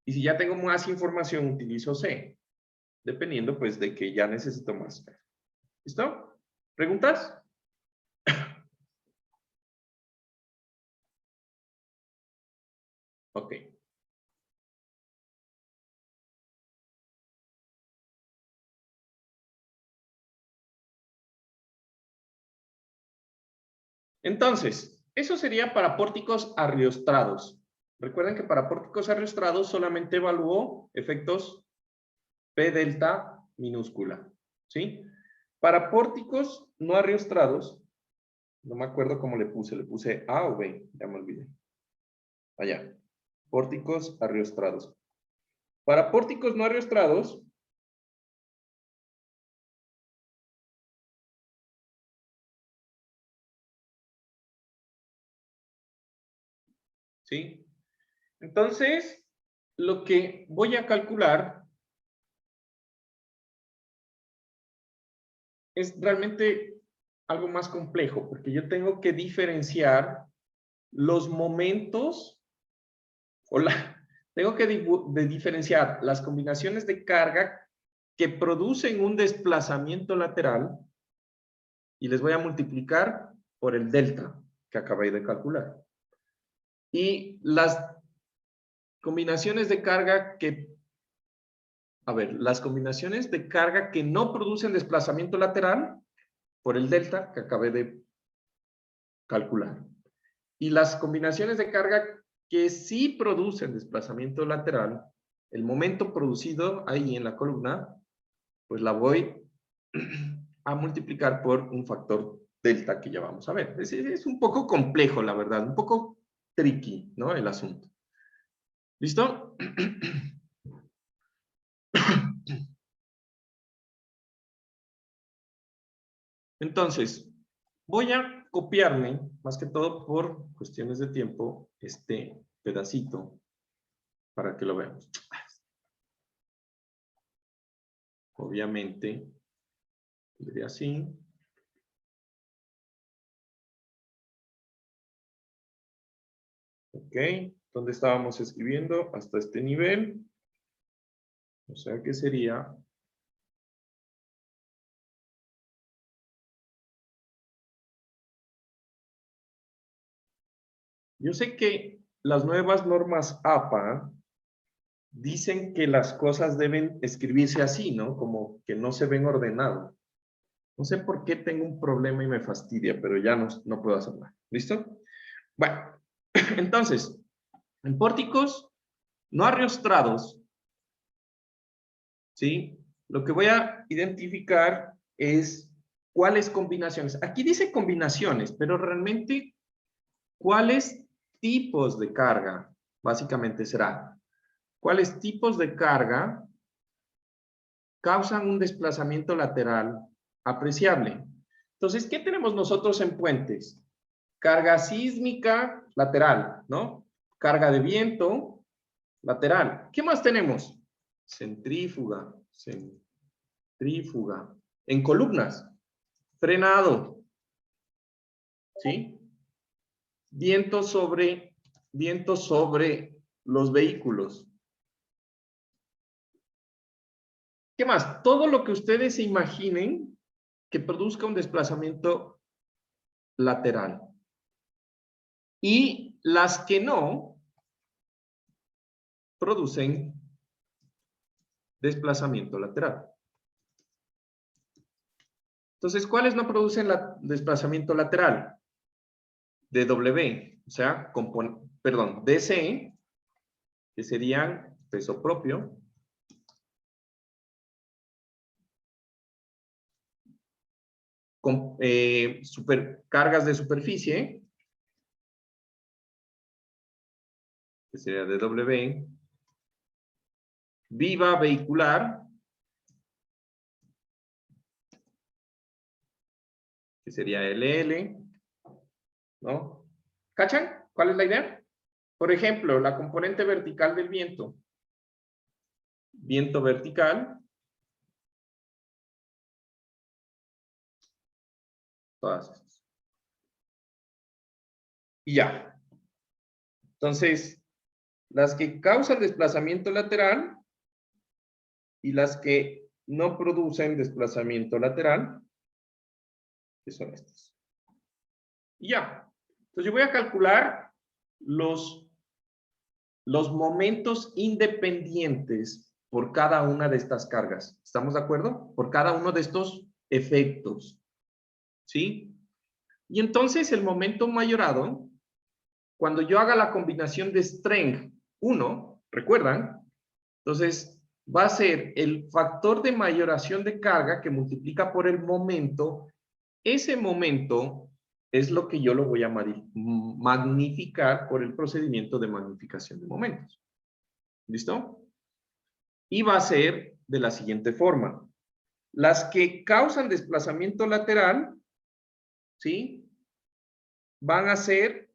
Y si ya tengo más información, utilizo C. Dependiendo, pues, de que ya necesito más. ¿Listo? ¿Preguntas? Ok. Entonces, eso sería para pórticos arriostrados. Recuerden que para pórticos arriostrados solamente evaluó efectos P delta minúscula. ¿Sí? Para pórticos no arriostrados, no me acuerdo cómo le puse A o B, ya me olvidé. Allá. Pórticos arriostrados. Para pórticos no arriostrados, ¿sí? Entonces, lo que voy a calcular es realmente algo más complejo, porque yo tengo que diferenciar los momentos, tengo que diferenciar las combinaciones de carga que producen un desplazamiento lateral y les voy a multiplicar por el delta que acabé de calcular. Y las combinaciones de carga las combinaciones de carga que no producen desplazamiento lateral por el delta que acabé de calcular. Y las combinaciones de carga que sí producen desplazamiento lateral, el momento producido ahí en la columna, pues la voy a multiplicar por un factor delta que ya vamos a ver. Es un poco complejo, la verdad, un poco tricky, ¿no? El asunto. ¿Listo? Entonces, voy a copiarme, más que todo por cuestiones de tiempo, este pedacito para que lo veamos. Obviamente, diré así. Ok, ¿dónde estábamos escribiendo? Hasta este nivel. O sea que sería... Yo sé que las nuevas normas APA dicen que las cosas deben escribirse así, ¿no? Como que no se ven ordenado. No sé por qué tengo un problema y me fastidia, pero ya no puedo hacer nada. ¿Listo? Bueno, entonces, en pórticos no arriostrados, ¿sí? Lo que voy a identificar es cuáles combinaciones. Aquí dice combinaciones, pero realmente, ¿cuáles tipos de carga? Básicamente será, ¿cuáles tipos de carga causan un desplazamiento lateral apreciable? Entonces, ¿qué tenemos nosotros en puentes? Carga sísmica lateral, ¿no? Carga de viento lateral. ¿Qué más tenemos? Centrífuga. En columnas. frenado. ¿Sí? Viento sobre los vehículos. ¿Qué más? Todo lo que ustedes se imaginen que produzca un desplazamiento lateral. Y las que no producen desplazamiento lateral. Entonces, ¿cuáles no producen desplazamiento lateral? DW, o sea, DC, que serían peso propio, con cargas de superficie, que sería DW, viva vehicular, que sería LL, ¿no? ¿Cachan? ¿Cuál es la idea? Por ejemplo, la componente vertical del viento. Viento vertical. Todas estas. Y ya. Entonces, las que causan desplazamiento lateral y las que no producen desplazamiento lateral, que son estas. Y ya. Entonces, yo voy a calcular los momentos independientes por cada una de estas cargas. ¿Estamos de acuerdo? Por cada uno de estos efectos. ¿Sí? Y entonces el momento mayorado, cuando yo haga la combinación de strength 1, ¿recuerdan? Entonces va a ser el factor de mayoración de carga que multiplica por el momento. Ese momento es lo que yo lo voy a magnificar por el procedimiento de magnificación de momentos. ¿Listo? Y va a ser de la siguiente forma. Las que causan desplazamiento lateral, ¿sí? Van a ser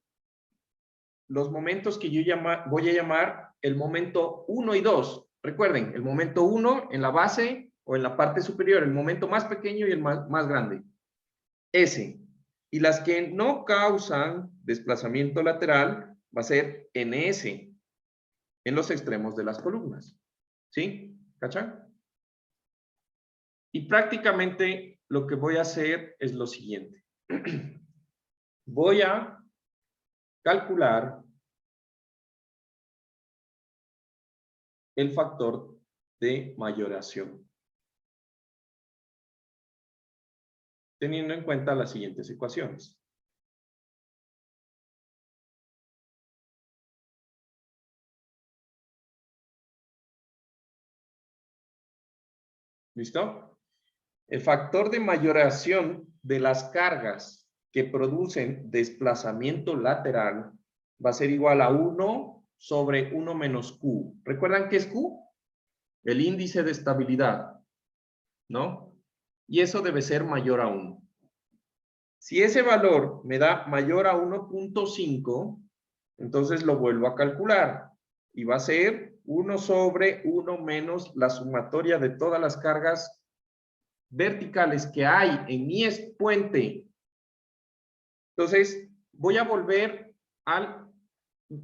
los momentos que yo voy a llamar el momento 1 y 2. Recuerden, el momento 1 en la base o en la parte superior, el momento más pequeño y el más grande. S. Y las que no causan desplazamiento lateral va a ser NS en los extremos de las columnas. ¿Sí? ¿Cachan? Y prácticamente lo que voy a hacer es lo siguiente. Voy a calcular el factor de mayoración, teniendo en cuenta las siguientes ecuaciones. ¿Listo? El factor de mayoración de las cargas que producen desplazamiento lateral va a ser igual a 1 sobre 1 menos Q. ¿Recuerdan qué es Q? El índice de estabilidad, ¿no? Y eso debe ser mayor a 1. Si ese valor me da mayor a 1.5, entonces lo vuelvo a calcular. Y va a ser 1 sobre 1 menos la sumatoria de todas las cargas verticales que hay en mi puente. Entonces, voy a volver al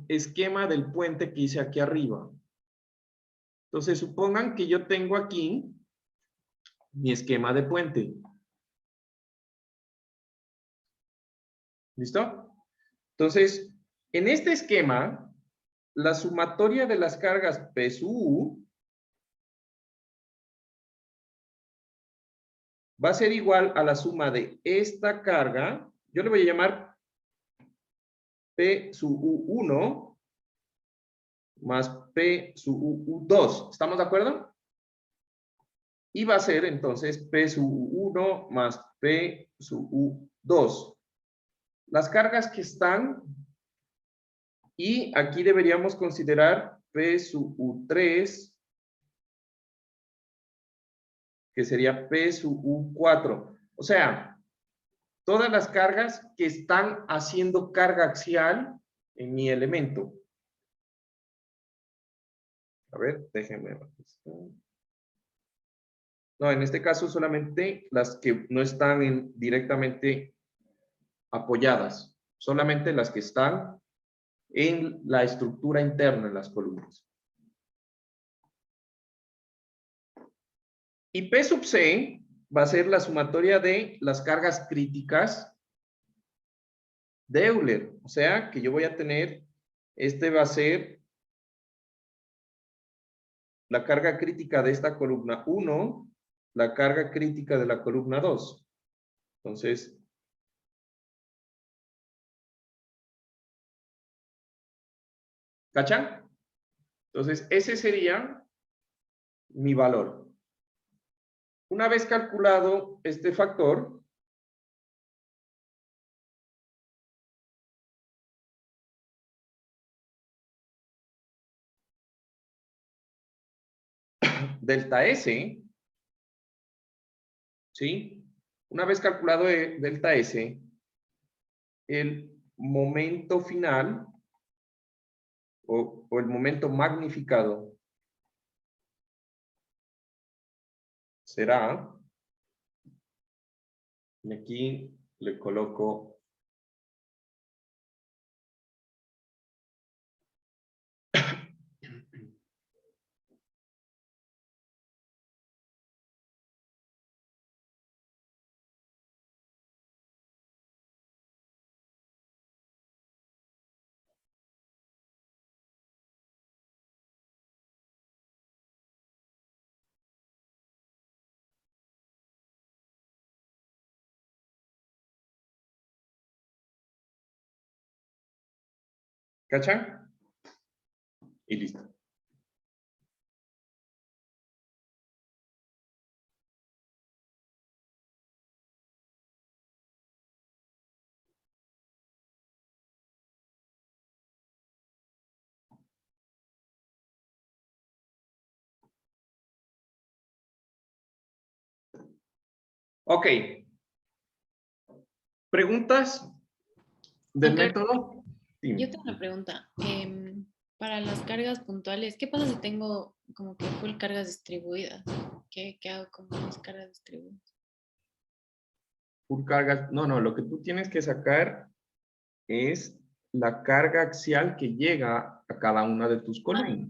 esquema del puente que hice aquí arriba. Entonces, supongan que yo tengo aquí mi esquema de puente. ¿Listo? Entonces, en este esquema, la sumatoria de las cargas P sub U va a ser igual a la suma de esta carga. Yo le voy a llamar P sub U1 más P sub U2. ¿Estamos de acuerdo? Y va a ser entonces P sub U1 más P sub U2. Las cargas que están, y aquí deberíamos considerar P sub U3, que sería P sub U4. O sea, todas las cargas que están haciendo carga axial en mi elemento. A ver, déjenme. No, en este caso solamente las que no están directamente apoyadas, solamente las que están en la estructura interna de las columnas. Y P sub C va a ser la sumatoria de las cargas críticas de Euler. O sea, que yo voy a tener, este va a ser la carga crítica de esta columna 1, la carga crítica de la columna 2. Entonces, ¿cachan? Entonces, ese sería mi valor. Una vez calculado este factor, delta S, ¿sí? Una vez calculado delta S, el momento final o el momento magnificado será, y aquí le coloco ¿cachan? Y listo. Ok. ¿Preguntas del Aunque método? Dime. yo tengo una pregunta. Para las cargas puntuales, ¿qué pasa si tengo como que full cargas distribuidas? ¿Qué hago con mis cargas distribuidas? Full carga. No, lo que tú tienes que sacar es la carga axial que llega a cada una de tus columnas.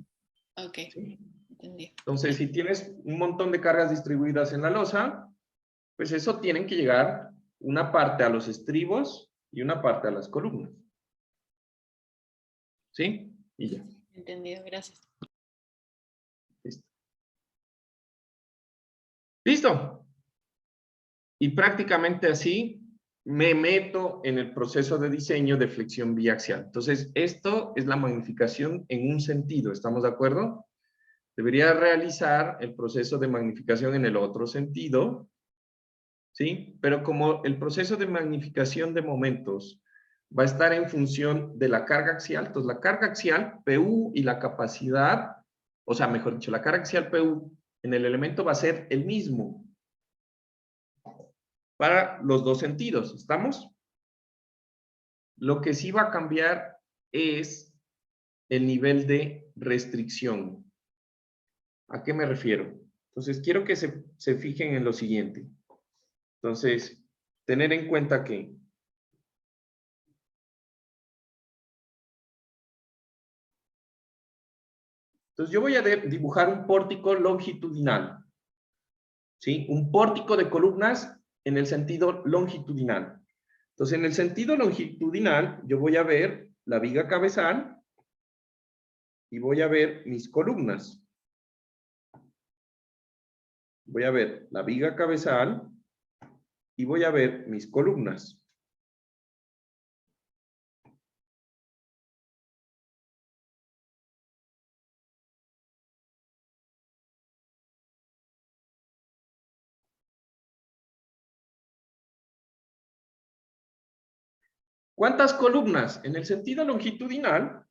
Ok, ¿Sí? entendí. Entonces, si tienes un montón de cargas distribuidas en la losa, pues eso tienen que llegar una parte a los estribos y una parte a las columnas. ¿Sí? Y ya. Entendido, gracias. Listo. ¿Listo? Y prácticamente así me meto en el proceso de diseño de flexión biaxial. Entonces, esto es la magnificación en un sentido, ¿estamos de acuerdo? Debería realizar el proceso de magnificación en el otro sentido, ¿sí? Pero como el proceso de magnificación de momentos va a estar en función de la carga axial, entonces la carga axial, PU, y la capacidad, o sea, mejor dicho, la carga axial PU en el elemento va a ser el mismo para los dos sentidos, ¿estamos? Lo que sí va a cambiar es el nivel de restricción. ¿A qué me refiero? Entonces, quiero que se fijen en lo siguiente. Entonces, tener en cuenta que yo voy a dibujar un pórtico longitudinal, ¿sí? Un pórtico de columnas en el sentido longitudinal. Entonces, en el sentido longitudinal, yo voy a ver la viga cabezal y voy a ver mis columnas. Voy a ver la viga cabezal y voy a ver mis columnas. ¿Cuántas columnas? En el sentido longitudinal,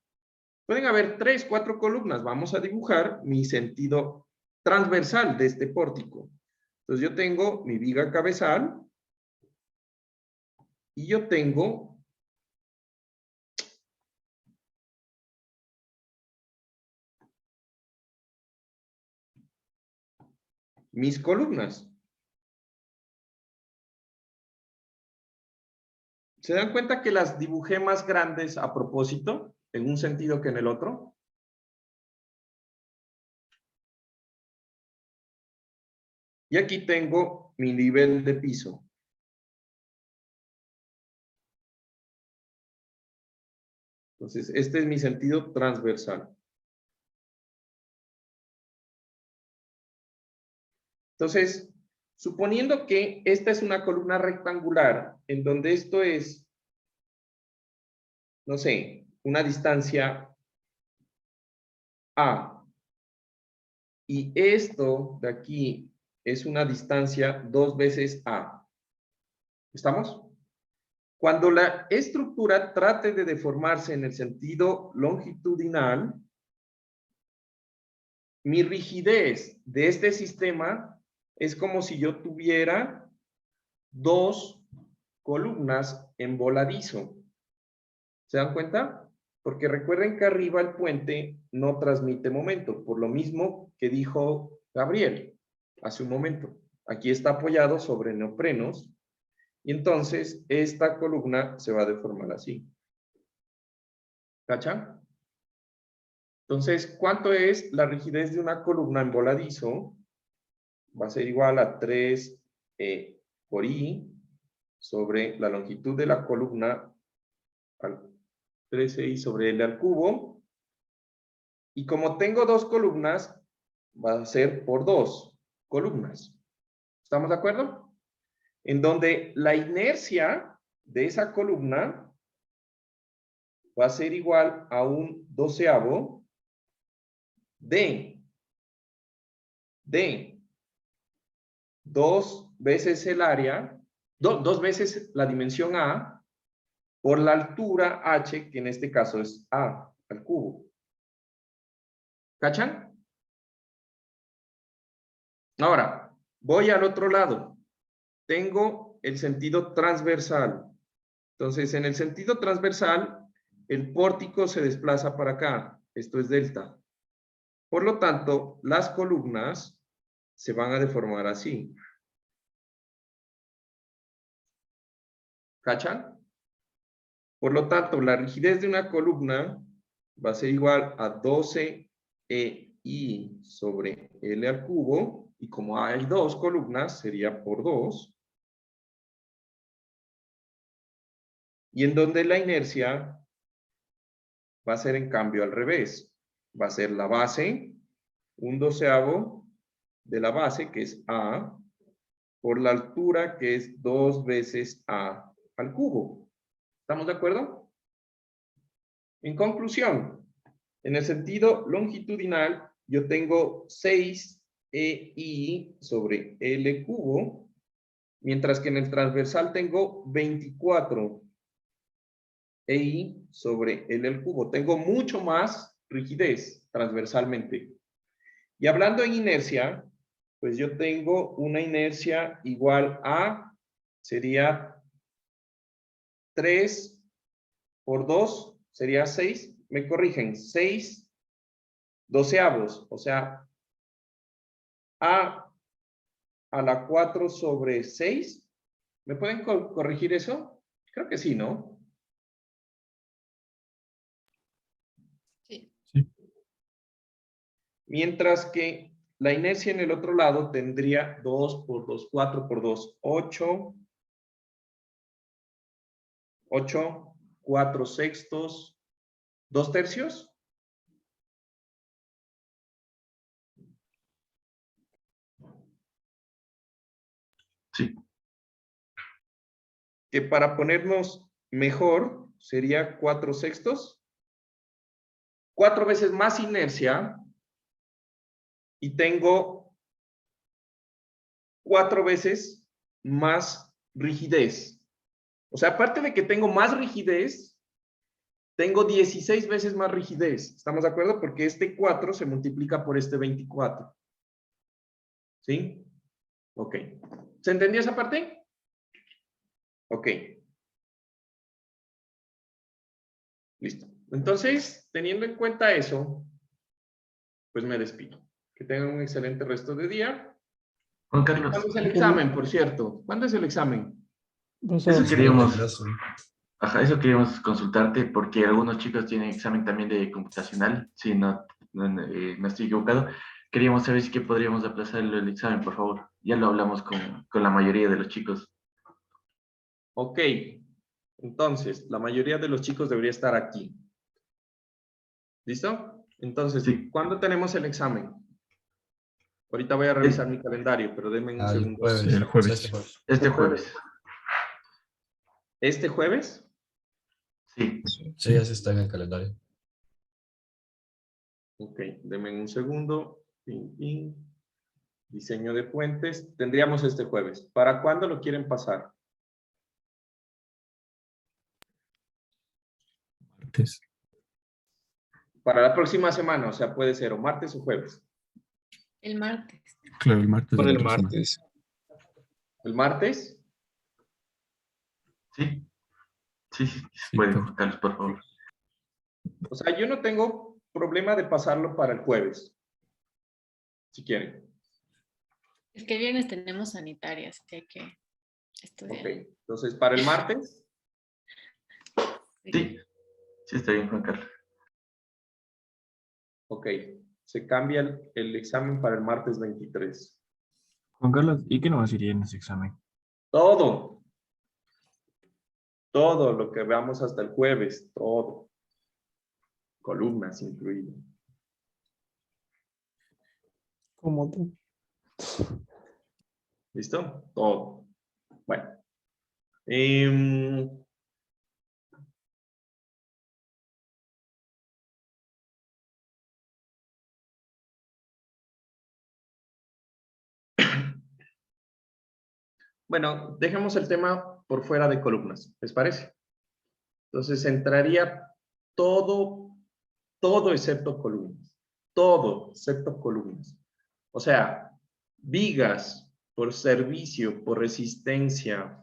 pueden haber 3, 4 columnas. Vamos a dibujar mi sentido transversal de este pórtico. Entonces yo tengo mi viga cabezal y yo tengo mis columnas. ¿Se dan cuenta que las dibujé más grandes a propósito, en un sentido que en el otro? Y aquí tengo mi nivel de piso. Entonces, este es mi sentido transversal. Entonces, suponiendo que esta es una columna rectangular, en donde esto es, no sé, una distancia A, y esto de aquí es una distancia 2 veces A. ¿Estamos? Cuando la estructura trate de deformarse en el sentido longitudinal, mi rigidez de este sistema es como si yo tuviera 2 columnas en voladizo. ¿Se dan cuenta? Porque recuerden que arriba el puente no transmite momento, por lo mismo que dijo Gabriel hace un momento. Aquí está apoyado sobre neoprenos y entonces esta columna se va a deformar así. ¿Cachan? Entonces, ¿cuánto es la rigidez de una columna en voladizo? Va a ser igual a 3E por I sobre la longitud de la columna al 13i sobre L al cubo. Y como tengo 2 columnas, va a ser por 2 columnas. ¿Estamos de acuerdo? En donde la inercia de esa columna va a ser igual a un 12avo de 2 veces el área, 2 veces la dimensión A, por la altura H, que en este caso es A al cubo. ¿Cachan? Ahora, voy al otro lado. Tengo el sentido transversal. Entonces, en el sentido transversal, el pórtico se desplaza para acá. Esto es delta. Por lo tanto, las columnas se van a deformar así. ¿Cachan? Por lo tanto, la rigidez de una columna va a ser igual a 12EI sobre L al cubo. Y como hay 2 columnas, sería por 2. Y en donde la inercia va a ser en cambio al revés. Va a ser la base, un 12avo de la base, que es A, por la altura, que es 2 veces A al cubo. ¿Estamos de acuerdo? En conclusión, en el sentido longitudinal, yo tengo 6EI sobre L cubo, mientras que en el transversal tengo 24 EI sobre L al cubo. Tengo mucho más rigidez transversalmente. Y hablando en inercia, pues yo tengo una inercia igual a, sería 3 por 2, sería 6. Me corrigen, 6 doceavos, o sea, a la 4 sobre 6. ¿Me pueden corregir eso? Creo que sí, ¿no? Sí. Mientras que la inercia en el otro lado tendría 2 por 2, 4 por 2, 8, 4 sextos, 2 tercios. Sí. Que para ponernos mejor sería 4 sextos. 4 veces más inercia y tengo 4 veces más rigidez. O sea, aparte de que tengo más rigidez, tengo 16 veces más rigidez. ¿Estamos de acuerdo? Porque este 4 se multiplica por este 24. ¿Sí? Ok. ¿Se entendió esa parte? Ok. Listo. Entonces, teniendo en cuenta eso, pues me despido. Que tengan un excelente resto de día Juan Carlos, ¿Cuándo es el examen, por cierto? ¿Cuándo es el examen? eso queríamos, Plazo. ajá, eso queríamos consultarte porque algunos chicos tienen examen también de computacional, si no estoy equivocado. Queríamos saber si que podríamos aplazar el examen, por favor. Ya lo hablamos con la mayoría de los chicos. Ok. Entonces, la mayoría de los chicos debería estar aquí. ¿Listo? Entonces, Sí. ¿cuándo tenemos el examen? Ahorita voy a revisar mi calendario, pero denme un Al segundo. jueves. El jueves. O sea, este jueves. Este jueves. ¿Este jueves? Sí. Sí, ya se está en el calendario. Ok, denme un segundo. Pin, pin. Diseño de puentes. Tendríamos este jueves. ¿Para cuándo lo quieren pasar? Martes. Para la próxima semana, o sea, puede ser o martes o jueves. El martes. Claro, el martes. Por de la el próxima. martes. ¿El martes? Sí. Sí, sí, Sí, puede, por- Juan Carlos, por favor. O sea, yo no tengo problema de pasarlo para el jueves. Si quieren. Es que el viernes tenemos sanitarias, que hay que estudiar. Ok. Entonces, para el martes. Sí. Sí, está bien, Juan Carlos. Ok. Se cambia el examen para el martes 23. Juan Carlos, ¿y qué nos iría en ese examen? Todo. Todo lo que veamos hasta el jueves. Todo. Columnas incluidas. Como tú. ¿Listo? Todo. Bueno. Em, bueno, dejemos el tema por fuera de columnas. ¿Les parece? Entonces entraría todo excepto columnas. Todo excepto columnas. O sea, vigas por servicio, por resistencia,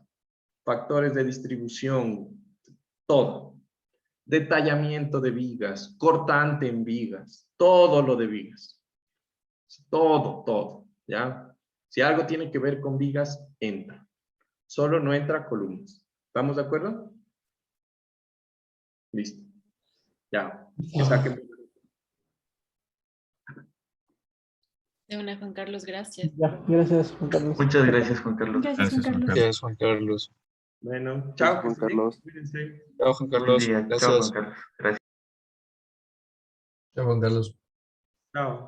factores de distribución, todo. Detallamiento de vigas, cortante en vigas, todo lo de vigas. Todo, ¿ya? Si algo tiene que ver con vigas, entra. Solo no entra columnas. ¿Estamos de acuerdo? Listo. Ya. Saquen. De una, Juan Carlos, gracias. Ya, gracias, Juan Carlos. Muchas gracias, Juan Carlos. Gracias, Juan Gracias, Juan Carlos. Carlos. Gracias, Juan Carlos. Bueno, Gracias, chao. Juan que estén bien. Carlos. Cuídense. Chao, Juan Buen Carlos. día. Chao, Gracias. Juan Carlos. Gracias. Chao, Juan Carlos. Chao.